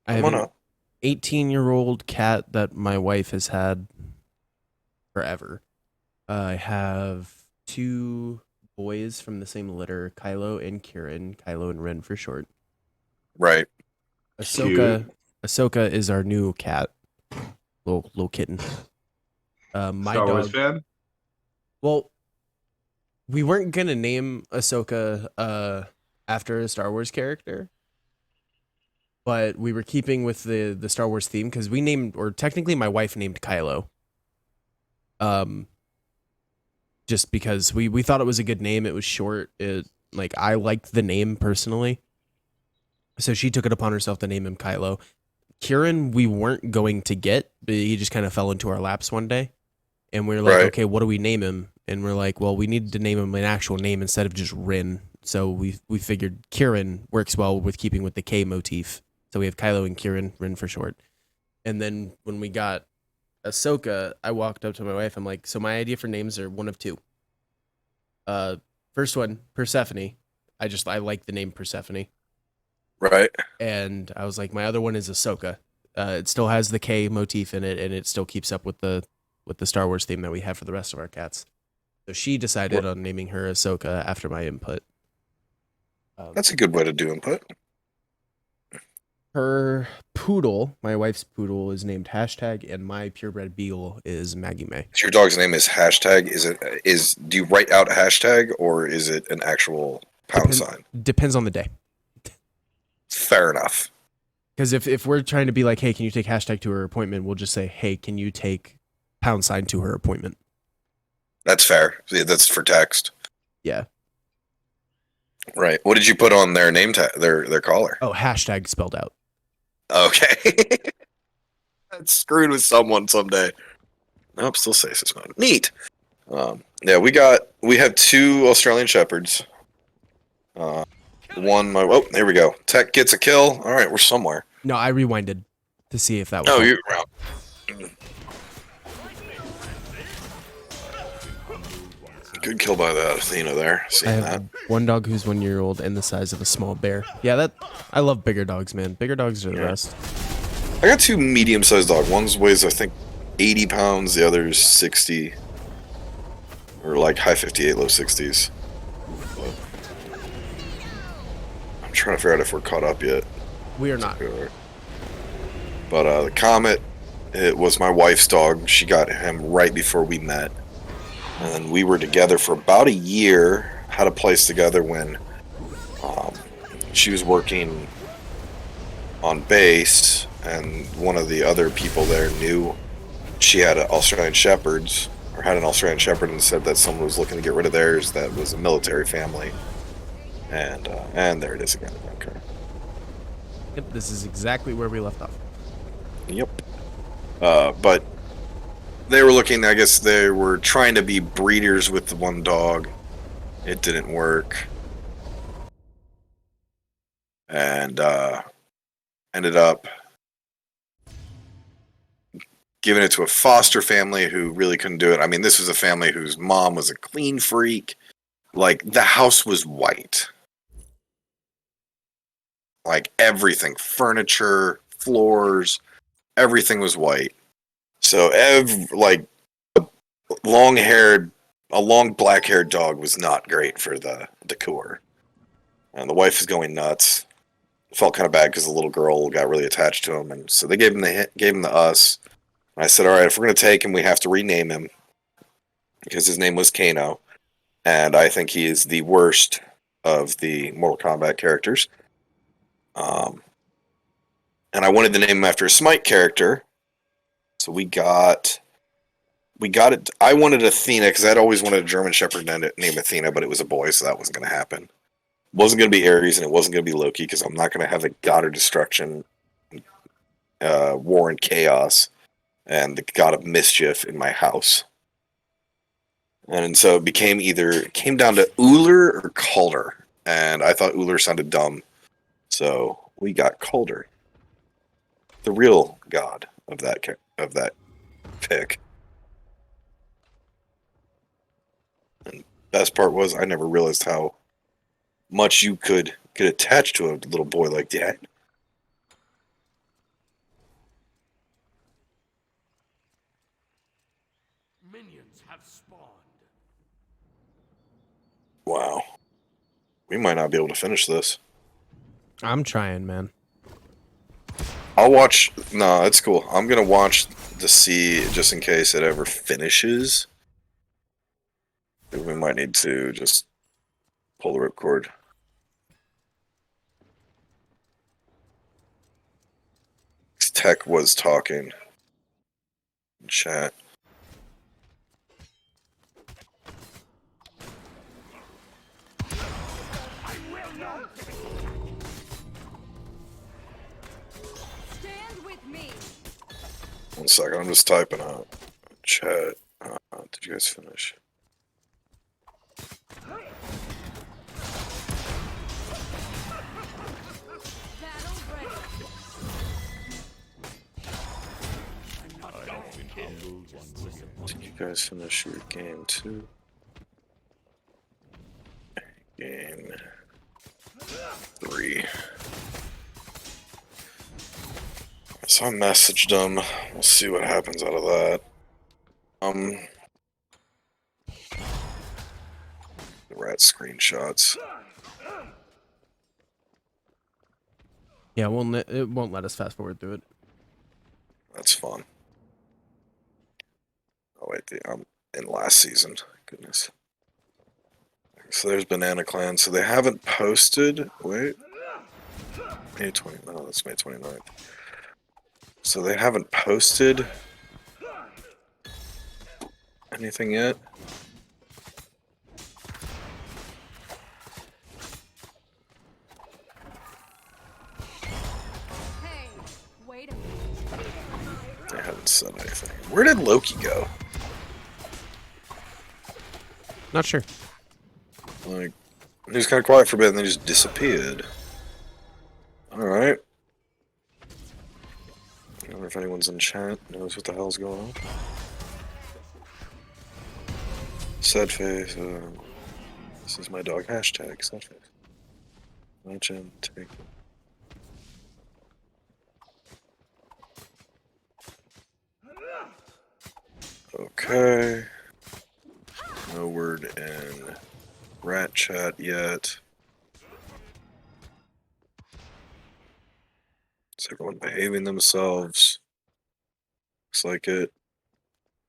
Speaker 3: I
Speaker 1: Come
Speaker 3: have
Speaker 1: on
Speaker 3: an
Speaker 1: up.
Speaker 3: 18-year-old cat that my wife has had forever. I have 2 boys from the same litter, Kylo and Kieran, Kylo and Ren for short.
Speaker 1: Right.
Speaker 3: Ahsoka is our new cat, little kitten. My
Speaker 2: Star Wars
Speaker 3: dog.
Speaker 2: fan?
Speaker 3: Well, we weren't gonna name Ahsoka after a Star Wars character, but we were keeping with the Star Wars theme because we named, or technically my wife named Kylo. Just because we thought it was a good name. It was short. I liked the name personally. So she took it upon herself to name him Kylo. Kieran, we weren't going to get, but he just kind of fell into our laps one day. And we were like,
Speaker 1: Right.
Speaker 3: okay, what do we name him? And we're like, well, we needed to name him an actual name instead of just Rin. So we figured Kieran works well with keeping with the K motif. So we have Kylo and Kieran, Rin for short. And then when we got Ahsoka, I walked up to my wife. I'm like, so my idea for names are one of 2. First one, Persephone. I like the name Persephone.
Speaker 1: Right.
Speaker 3: And I was like, my other one is Ahsoka. It still has the K motif in it, and it still keeps up with the the Star Wars theme that we have for the rest of our cats. So she decided on naming her Ahsoka after my input.
Speaker 1: That's a good way to do input.
Speaker 3: Her poodle, my wife's poodle, is named Hashtag, and my purebred beagle is Maggie May.
Speaker 1: So your dog's name is Hashtag. Do you write out hashtag or is it an actual pound sign?
Speaker 3: Depends on the day.
Speaker 1: Fair enough.
Speaker 3: Because if we're trying to be like, hey, can you take Hashtag to her appointment? We'll just say, hey, can you take pound sign to her appointment?
Speaker 1: That's fair. Yeah, that's for text.
Speaker 3: Yeah.
Speaker 1: Right. What did you put on their name tag? Their collar?
Speaker 3: Oh, Hashtag spelled out.
Speaker 1: Okay. That's screwed with someone someday. Nope, still says it's not. Neat. Yeah, we have 2 Australian Shepherds. Oh, there we go. Tech gets a kill. All right, we're somewhere.
Speaker 3: No, I rewinded to see if that was.
Speaker 1: Oh,
Speaker 3: it.
Speaker 1: you're around. Good kill by the Athena there.
Speaker 3: I
Speaker 1: Seeing
Speaker 3: have
Speaker 1: that.
Speaker 3: one dog who's 1 year old and the size of a small bear. Yeah, I love bigger dogs, man. Bigger dogs are the best.
Speaker 1: I got 2 medium-sized dogs. One weighs, I think, 80 pounds. The other's 60. Or like high 58, low 60s. I'm trying to figure out if we're caught up yet.
Speaker 3: We are not.
Speaker 1: But the Comet, it was my wife's dog. She got him right before we met. And we were together for about a year. Had a place together when she was working on base, and one of the other people there knew she had an Australian Shepherds, or had an Australian Shepherd, and said that someone was looking to get rid of theirs that was a military family. And there it is again. Okay.
Speaker 3: Yep, this is exactly where we left off.
Speaker 1: Yep. But they were looking, I guess they were trying to be breeders with the one dog. It didn't work. And ended up giving it to a foster family who really couldn't do it. I mean, this was a family whose mom was a clean freak. Like, the house was white. Like, everything. Furniture, floors, everything was white. So, a long black-haired dog was not great for the decor. And the wife was going nuts. Felt kind of bad because the little girl got really attached to him, and so they gave him to us. And I said, all right, if we're going to take him, we have to rename him because his name was Kano, and I think he is the worst of the Mortal Kombat characters. And I wanted to name him after a Smite character, so we got it. I wanted Athena because I'd always wanted a German Shepherd named Athena, but it was a boy, so that wasn't going to happen. It wasn't going to be Ares, and it wasn't going to be Loki because I'm not going to have the god of destruction, war and chaos, and the god of mischief in my house. And so it came down to Uller or Calder, and I thought Uller sounded dumb, so we got Calder, the real god of that pick. And best part was I never realized how much you could get attached to a little boy like that.
Speaker 5: Minions have spawned.
Speaker 1: Wow. We might not be able to finish this.
Speaker 3: I'm trying, man.
Speaker 1: I'll watch. No, it's cool. I'm going to watch to see just in case it ever finishes. We might need to just pull the ripcord. Tech was talking in chat.
Speaker 4: Stand with me.
Speaker 1: 1 second, I'm just typing out chat. Did you guys finish?
Speaker 4: Battle ready.
Speaker 1: Did you guys finish your game 2? Game 3. So I messaged them. We'll see what happens out of that. The rat screenshots.
Speaker 3: Yeah, it won't let us fast forward through it.
Speaker 1: That's fun. Oh wait, I'm in last season. Goodness. So there's Banana Clan. So they haven't posted. Wait. May 20. Oh, that's May 29th. So they haven't posted anything yet.
Speaker 4: Hey, wait a minute.
Speaker 1: They haven't said anything. Where did Loki go?
Speaker 3: Not sure.
Speaker 1: Like, he was kind of quiet for a bit and then just disappeared. Alright. I wonder if anyone's in chat knows what the hell's going on. Sad face. This is my dog. Hashtag sad face. Legend. Take. Okay. No word in rat chat yet. Is everyone behaving themselves? Looks like it.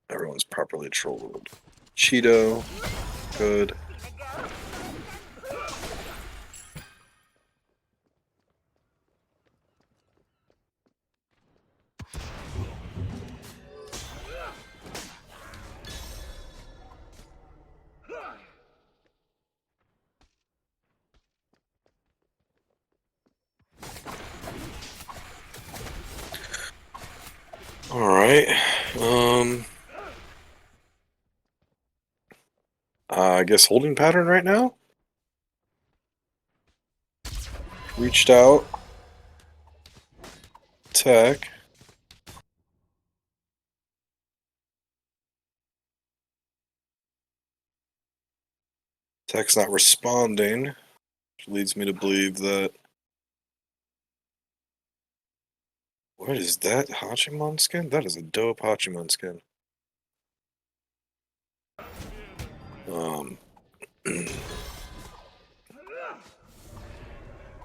Speaker 1: Everyone's properly trolled. Cheeto. Good. Alright. I guess holding pattern right now? Reached out. Tech. Tech's not responding, which leads me to believe that. What is that? Hachimon skin? That is a dope Hachimon skin.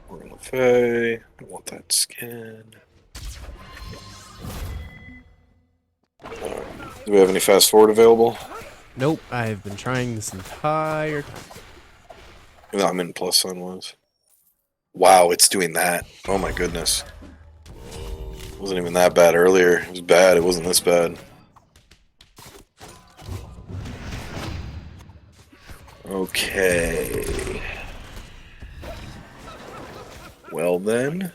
Speaker 1: We're gonna Faye. I want that skin. Do we have any fast forward available?
Speaker 3: Nope, I've been trying this entire time.
Speaker 1: No, I'm in plus sign was. Wow, it's doing that. Oh my goodness. It wasn't even that bad earlier. It was bad. It wasn't this bad. Okay. Well then.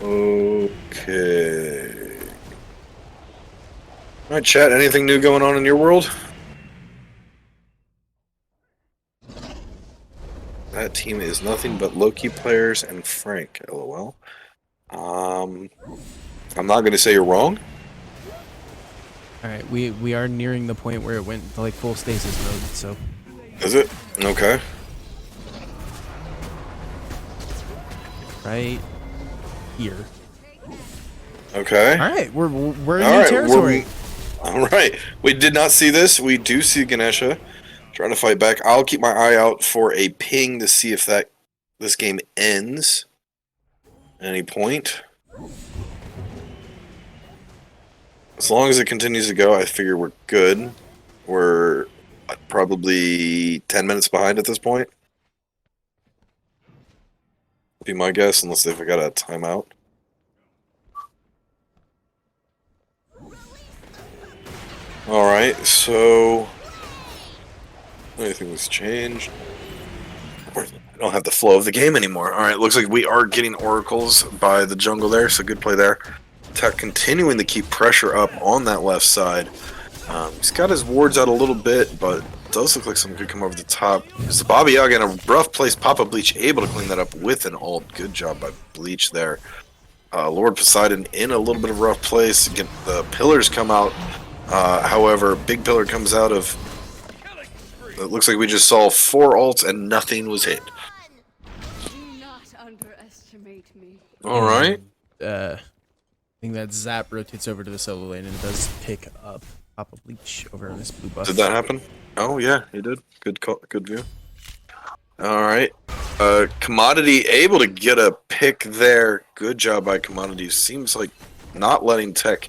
Speaker 1: Okay. Alright, chat, anything new going on in your world? That team is nothing but Loki players and Frank, lol. I'm not gonna say you're wrong.
Speaker 3: Alright, we are nearing the point where it went to like full stasis mode, so.
Speaker 1: Is it? Okay.
Speaker 3: Right here.
Speaker 1: Okay.
Speaker 3: Alright, we're in
Speaker 1: All
Speaker 3: new
Speaker 1: right,
Speaker 3: territory.
Speaker 1: Alright. We did not see this. We do see Ganesha trying to fight back. I'll keep my eye out for a ping to see if this game ends at any point. As long as it continues to go, I figure we're good. We're probably 10 minutes behind at this point. Be my guess, unless they've got a timeout. Alright, so anything's changed. I don't have the flow of the game anymore. Alright, looks like we are getting oracles by the jungle there, so good play there. Tech continuing to keep pressure up on that left side. He's got his wards out a little bit, but it does look like something could come over the top. Is the Baba Yaga in a rough place? PapiBleach able to clean that up with an ult. Good job by Bleach there. Lord Poseidon in a little bit of a rough place. Again, the pillars come out. However, big pillar comes out of... It looks like we just saw 4 ults and nothing was hit.
Speaker 4: Do not underestimate me.
Speaker 1: Alright.
Speaker 3: I think that Zap rotates over to the solo lane and does pick up PapiBleach over on this blue buff.
Speaker 1: Did that happen? Oh, yeah, he did. Good call, good view. Alright. Comadity able to get a pick there. Good job by Comadity. Seems like not letting Tech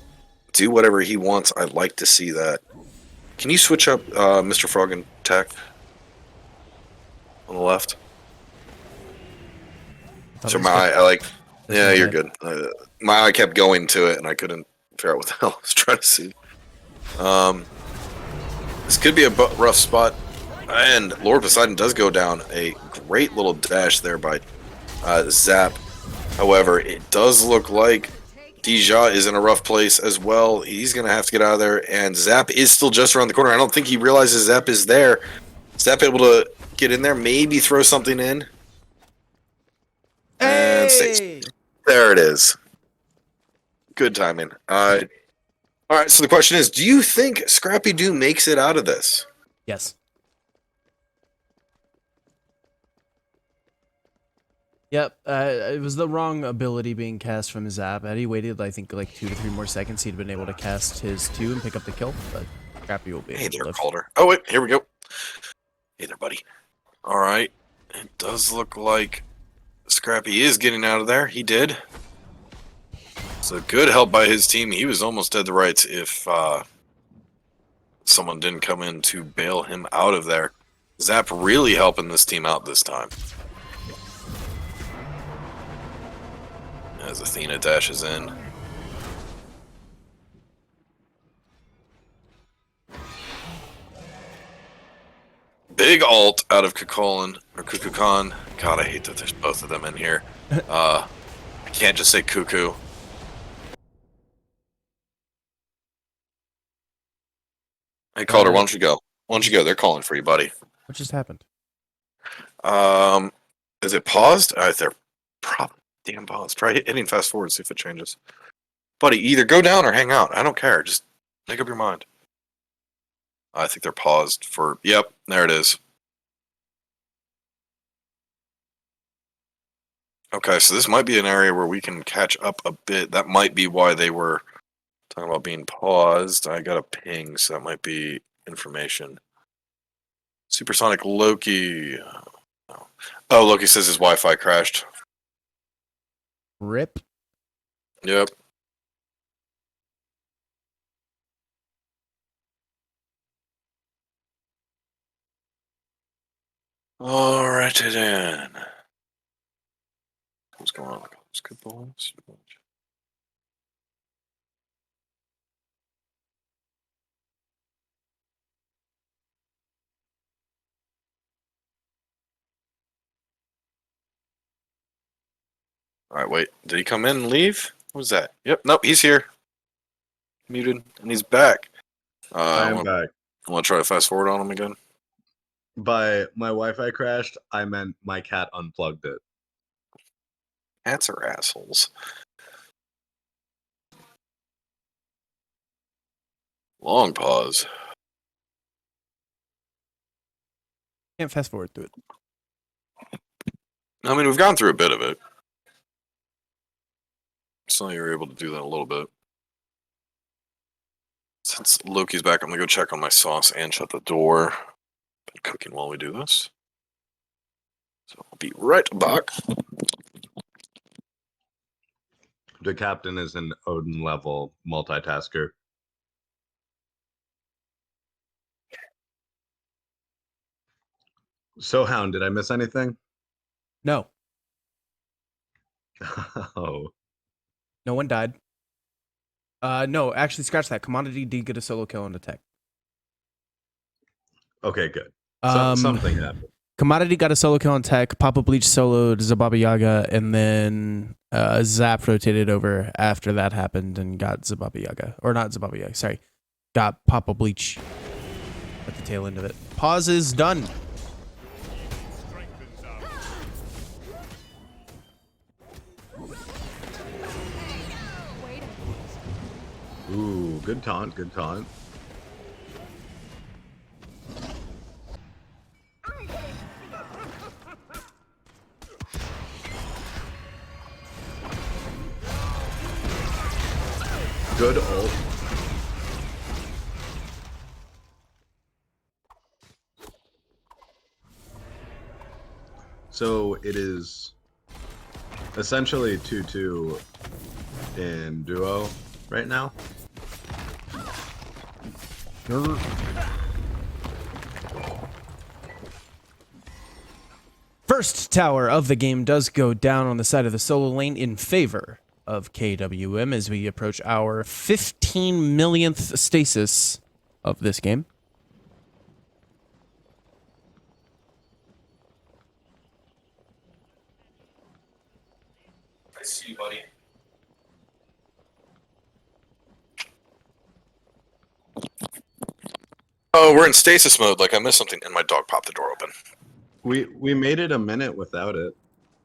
Speaker 1: do whatever he wants. I'd like to see that. Can you switch up Mr. Frog and Tech? On the left. So my eye, I like... Yeah, you're good. My eye kept going to it, and I couldn't figure out what the hell I was trying to see. This could be a rough spot. And Lord Poseidon does go down. A great little dash there by Zap. However, it does look like Deja is in a rough place as well. He's going to have to get out of there. And Zap is still just around the corner. I don't think he realizes Zap is there. Zap able to get in there, maybe throw something in. And stays. There it is. Good timing. Alright, so the question is, do you think Scrappy Doo makes it out of this?
Speaker 3: Yes. Yep, it was the wrong ability being cast from Zap. Had he waited, I think, like 2 to 3 more seconds, he'd been able to cast his 2 and pick up the kill, but Scrappy will be able
Speaker 1: Hey
Speaker 3: to
Speaker 1: there,
Speaker 3: live.
Speaker 1: Calder. Oh, wait, here we go. Hey there, buddy. Alright, it does look like Scrappy is getting out of there. He did. So good help by his team. He was almost dead to rights if someone didn't come in to bail him out of there. Zap really helping this team out this time. As Athena dashes in. Big ult out of Kukulkan, or Kukulkan. God, I hate that there's both of them in here. I can't just say Cuckoo. Hey, Calder, why don't you go? Why don't you go? They're calling for you, buddy.
Speaker 3: What just happened?
Speaker 1: Is it paused? They're probably damn paused. Try hitting fast forward, see if it changes. Buddy, either go down or hang out. I don't care. Just make up your mind. I think they're paused for... Yep, there it is. Okay, so this might be an area where we can catch up a bit. That might be why they were talking about being paused. I got a ping, so that might be information. Supersonic Loki. Oh, Loki says his Wi-Fi crashed.
Speaker 3: RIP.
Speaker 1: Yep. Alrighty then. What's going on? Good balls. Alright, wait. Did he come in and leave? What was that? Yep, nope, he's here. Muted, and he's back.
Speaker 2: I am back.
Speaker 1: I want to try to fast forward on him again.
Speaker 2: By my Wi-Fi crashed, I meant my cat unplugged it.
Speaker 1: Cats are assholes. Long pause.
Speaker 3: Can't fast forward through it.
Speaker 1: I mean, we've gone through a bit of it. So you're able to do that a little bit. Since Loki's back, I'm going to go check on my sauce and shut the door. Been cooking while we do this. So I'll be right back.
Speaker 2: The captain is an Odin level multitasker. So, Hound, did I miss anything?
Speaker 3: No,
Speaker 2: Oh,
Speaker 3: no one died. No, actually, scratch that. Commodity did get a solo kill on the tech.
Speaker 2: okay, good. Something happened.
Speaker 3: Commodity got a solo kill on tech. PapiBleach soloed Zababa Yaga, and then Zap rotated over after that happened and got Zababa Yaga. Or not Zababa Yaga, sorry. got PapiBleach at the tail end of it. Pause is done.
Speaker 4: Wait a
Speaker 2: Ooh, good taunt, good taunt. Good ult. So it is essentially 2-2 in duo right now.
Speaker 3: First tower of the game does go down on the side of the solo lane in favor of KWM as we approach our 15 millionth stasis of this game.
Speaker 1: I see you, buddy. Oh, we're in stasis mode. Like I missed something, and my dog popped the door open.
Speaker 2: We made it a minute without it.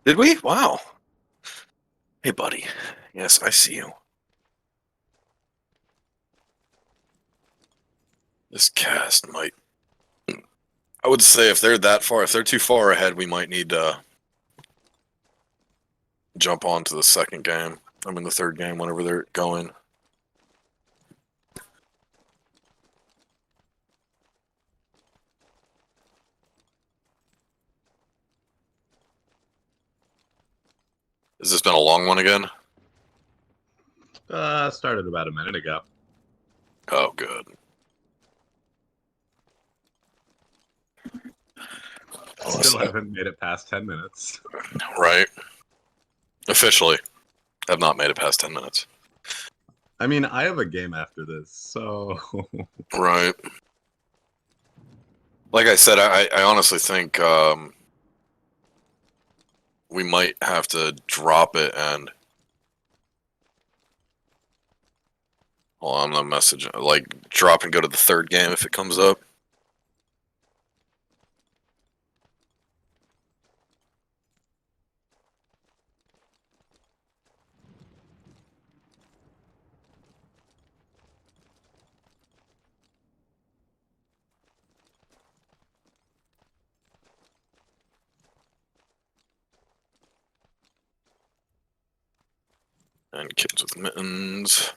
Speaker 1: Did we? Wow. Hey, buddy. Yes, I see you. This cast might. I would say if they're that far, if they're too far ahead, we might need to jump on to the second game. I mean, the third game, whenever they're going. Has this been a long one again?
Speaker 2: Started about a minute ago.
Speaker 1: Oh, good.
Speaker 2: Still haven't made it past 10 minutes.
Speaker 1: Right. Officially, have not made it past 10 minutes.
Speaker 2: I mean, I have a game after this, so...
Speaker 1: Right. Like I said, I honestly think we might have to drop it and... Well, I'm not messaging. Like, drop and go to the third game if it comes up. And kids with mittens.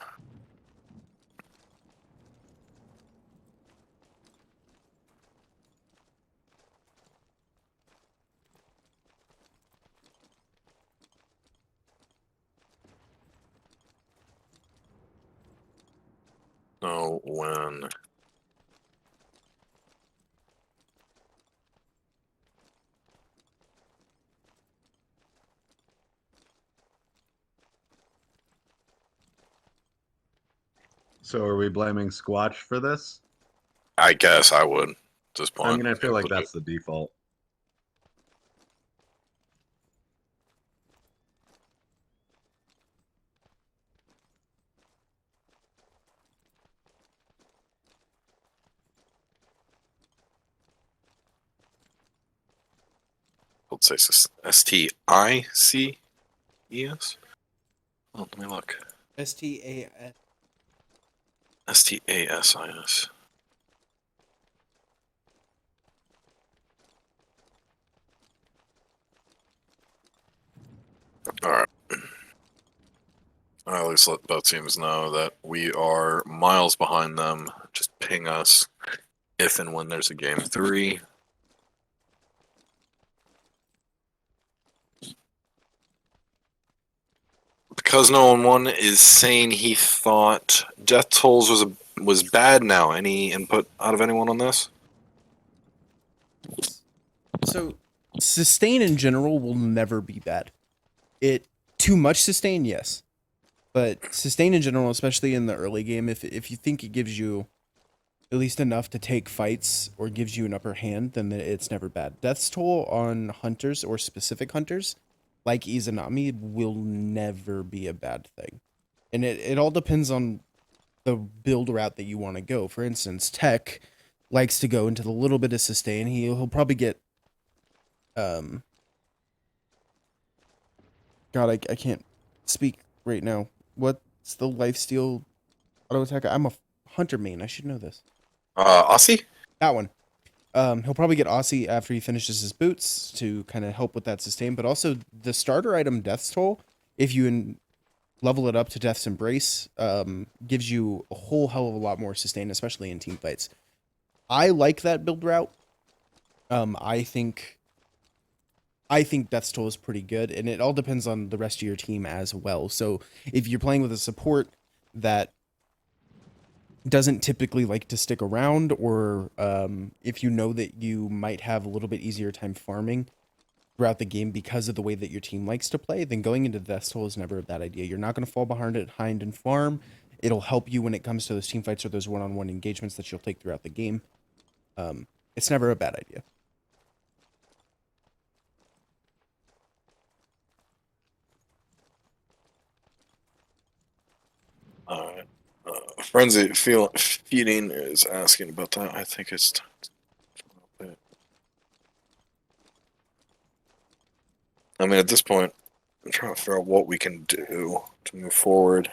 Speaker 1: Know when.
Speaker 2: So are we blaming Squatch for this?
Speaker 1: I guess I would at this point.
Speaker 2: I mean, I feel like that's the default.
Speaker 1: Let's say STICES. Oh, let me look.
Speaker 3: STAS.
Speaker 1: STASIS. Alright. At least let both teams know that we are miles behind them. Just ping us if and when there's a game 3. Because no one is saying he thought Death Tolls was bad now. Any input out of anyone on this?
Speaker 3: So, sustain in general will never be bad. Too much sustain, yes. But sustain in general, especially in the early game, if you think it gives you at least enough to take fights or gives you an upper hand, then it's never bad. Death's Toll on hunters or specific hunters, like Izanami, will never be a bad thing. And it all depends on the build route that you want to go. For instance, Tech likes to go into the little bit of sustain. He'll probably get God, I can't speak right now. What's the lifesteal auto attack? I'm a hunter main. I should know this.
Speaker 1: Aussie?
Speaker 3: That one. He'll probably get Aussie after he finishes his boots to kind of help with that sustain, but also the starter item Death's Toll, if you level it up to Death's Embrace, gives you a whole hell of a lot more sustain, especially in team fights. I like that build route. I think Death's Toll is pretty good, and it all depends on the rest of your team as well. So if you're playing with a support that doesn't typically like to stick around, or if you know that you might have a little bit easier time farming throughout the game because of the way that your team likes to play, then going into Death's Toll is never a bad idea. You're not going to fall behind and farm. It'll help you when it comes to those team fights or those one-on-one engagements that you'll take throughout the game. It's never a bad idea.
Speaker 1: Alright. Frenzy Feeding is asking about that. I think it's time to... I mean, at this point, I'm trying to figure out what we can do to move forward.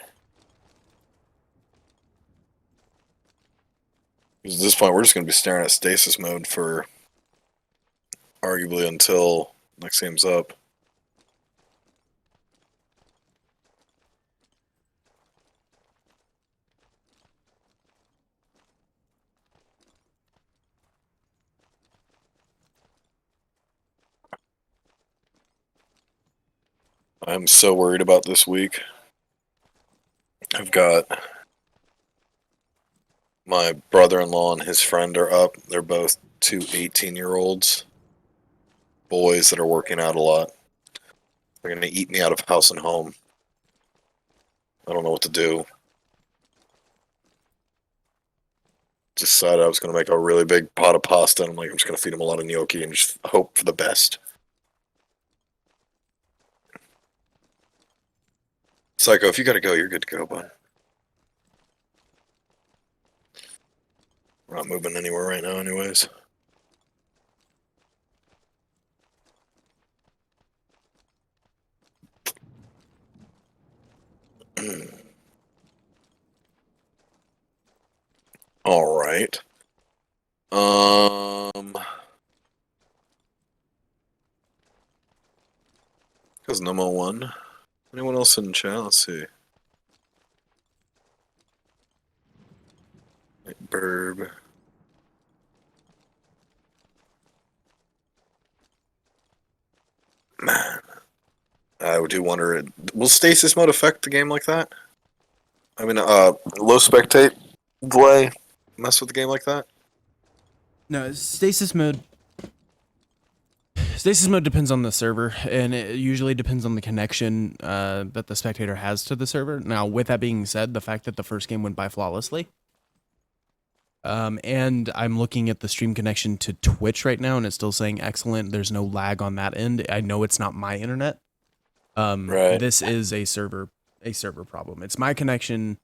Speaker 1: Because at this point, we're just going to be staring at stasis mode for arguably until next game's up. I'm so worried about this week. I've got my brother-in-law and his friend are up. They're both two 18-year-olds, boys that are working out a lot. They're going to eat me out of house and home. I don't know what to do. Decided I was going to make a really big pot of pasta, and I'm like, I'm just going to feed them a lot of gnocchi and just hope for the best. Psycho, if you gotta go, you're good to go, bud. We're not moving anywhere right now anyways. Alright. Because number one. Anyone else in chat? Let's see. Burb. Man. I do wonder, will stasis mode affect the game like that? I mean, low spectate delay mess with the game like that?
Speaker 3: No, stasis mode depends on the server, and it usually depends on the connection that the spectator has to the server. Now, with that being said, the fact that the first game went by flawlessly, and I'm looking at the stream connection to Twitch right now, and it's still saying excellent. There's no lag on that end. I know it's not my internet.
Speaker 1: Right.
Speaker 3: This is a server problem. It's my connection,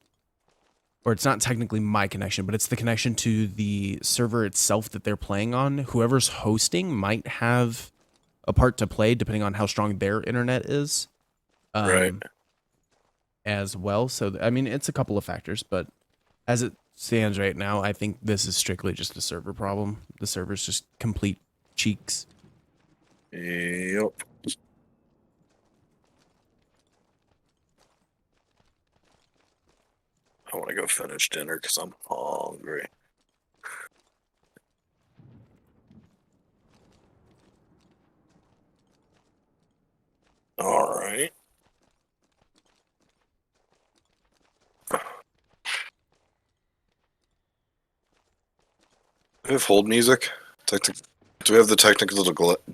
Speaker 3: or it's not technically my connection, but it's the connection to the server itself that they're playing on. Whoever's hosting might have a part to play depending on how strong their internet is.
Speaker 1: Right.
Speaker 3: As well. So, I mean, it's a couple of factors, but as it stands right now, I think this is strictly just a server problem. The server's just complete cheeks.
Speaker 1: Yep. I want to go finish dinner because I'm hungry. All right. Do we have hold music? Do we have the technical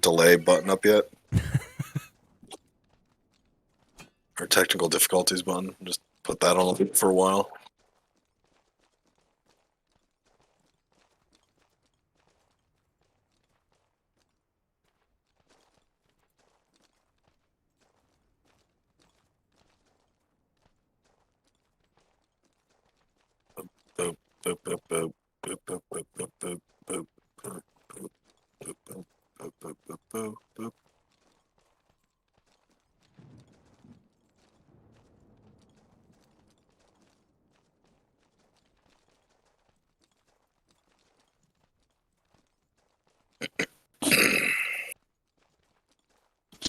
Speaker 1: delay button up yet? Or technical difficulties button? Just put that on for a while. boop, boop, boop, boop, boop, boop, boop, boop, boop, boop, boop, boop, boop, boop, boop, boop, boop, boop.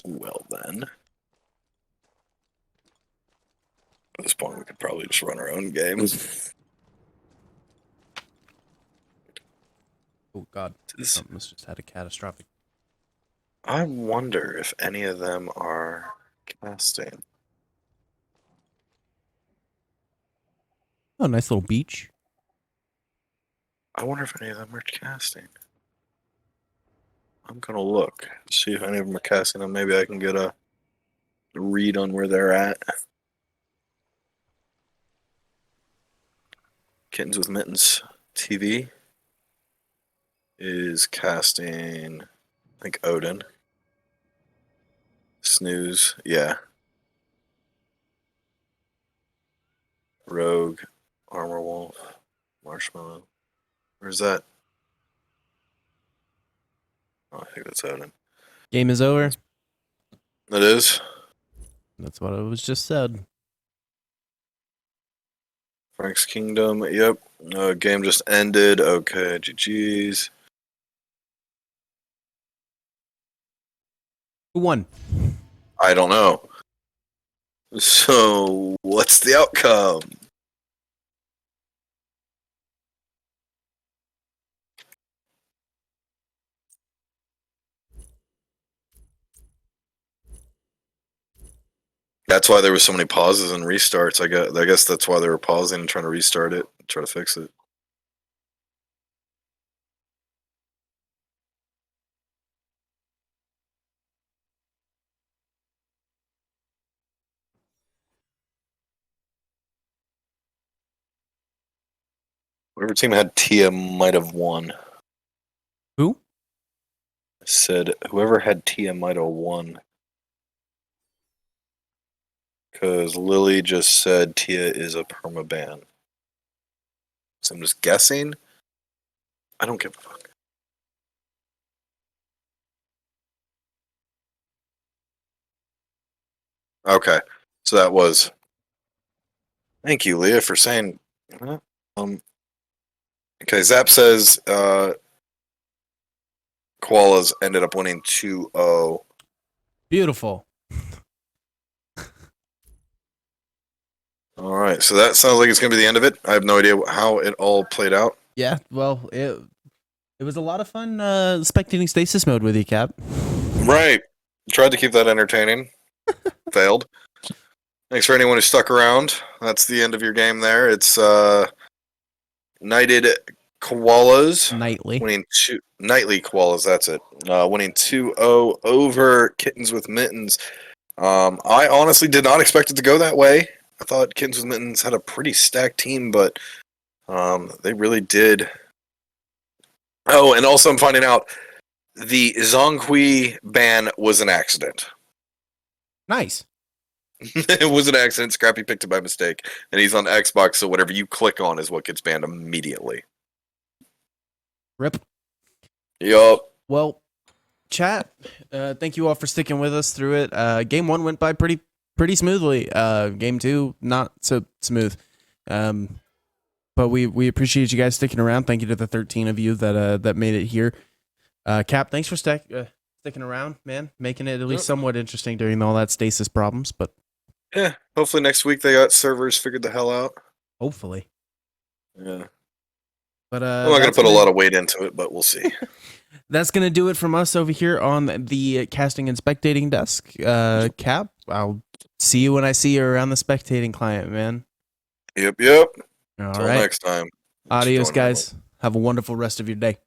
Speaker 1: Well then, at this point we could probably just run our own games.
Speaker 3: Oh God,
Speaker 1: This-
Speaker 3: almost just had a catastrophic.
Speaker 1: I wonder if any of them are casting.
Speaker 3: Oh, nice little beach.
Speaker 1: I wonder if any of them are casting. I'm gonna look, see if any of them are casting, and maybe I can get a read on where they're at. Kittens with Mittens TV is casting, I think, Odin. Snooze, yeah. Rogue, Armor Wolf, Marshmallow. Where's that? Oh, I think that's Odin.
Speaker 3: Game is over.
Speaker 1: It is.
Speaker 3: That's what it was just said.
Speaker 1: Frank's Kingdom, yep. Game just ended. Okay, GG's.
Speaker 3: Who won?
Speaker 1: I don't know. So, what's the outcome? That's why there were so many pauses and restarts. I guess that's why they were pausing and trying to restart it, try to fix it. Whatever team had Tia might have won.
Speaker 3: Who?
Speaker 1: Said whoever had Tia might have won. Because Lily just said Tia is a permaban. So I'm just guessing. I don't give a fuck. Okay. So that was. Thank you, Leah, for saying. Okay, Zap says Koalas ended up winning 2-0.
Speaker 3: Beautiful.
Speaker 1: All right, so that sounds like it's going to be the end of it. I have no idea how it all played out.
Speaker 3: Yeah, well, it was a lot of fun spectating stasis mode with you, Cap.
Speaker 1: Right. Tried to keep that entertaining. Failed. Thanks for anyone who stuck around. That's the end of your game there. It's Knighted Koalas
Speaker 3: Nightly.
Speaker 1: winning Nightly Koalas, that's it. Winning 2-0 over Kittens with Mittens. I honestly did not expect it to go that way. I thought Kittens with Mittens had a pretty stacked team, but they really did. Oh, and also I'm finding out the Zonghui ban was an accident.
Speaker 3: Nice.
Speaker 1: It was an accident. Scrappy picked it by mistake, and he's on Xbox, so whatever you click on is what gets banned immediately.
Speaker 3: Rip.
Speaker 1: Yup.
Speaker 3: Well, chat, thank you all for sticking with us through it. Game 1 went by pretty smoothly. Game 2, not so smooth. But we appreciate you guys sticking around. Thank you to the 13 of you that made it here. Cap, thanks for sticking around, man. Making it at least somewhat interesting during all that stasis problems, but
Speaker 1: Yeah, hopefully next week they got servers figured the hell out.
Speaker 3: hopefully.
Speaker 1: Yeah.
Speaker 3: But
Speaker 1: I'm not going to put a lot of weight into it, but we'll see.
Speaker 3: That's going to do it from us over here on the casting and spectating desk. Cap, I'll see you when I see you around the spectating client, man.
Speaker 1: Yep.
Speaker 3: All
Speaker 1: Until
Speaker 3: right.
Speaker 1: next time. Thanks for
Speaker 3: Adios,
Speaker 1: joining,
Speaker 3: guys. Have a wonderful rest of your day.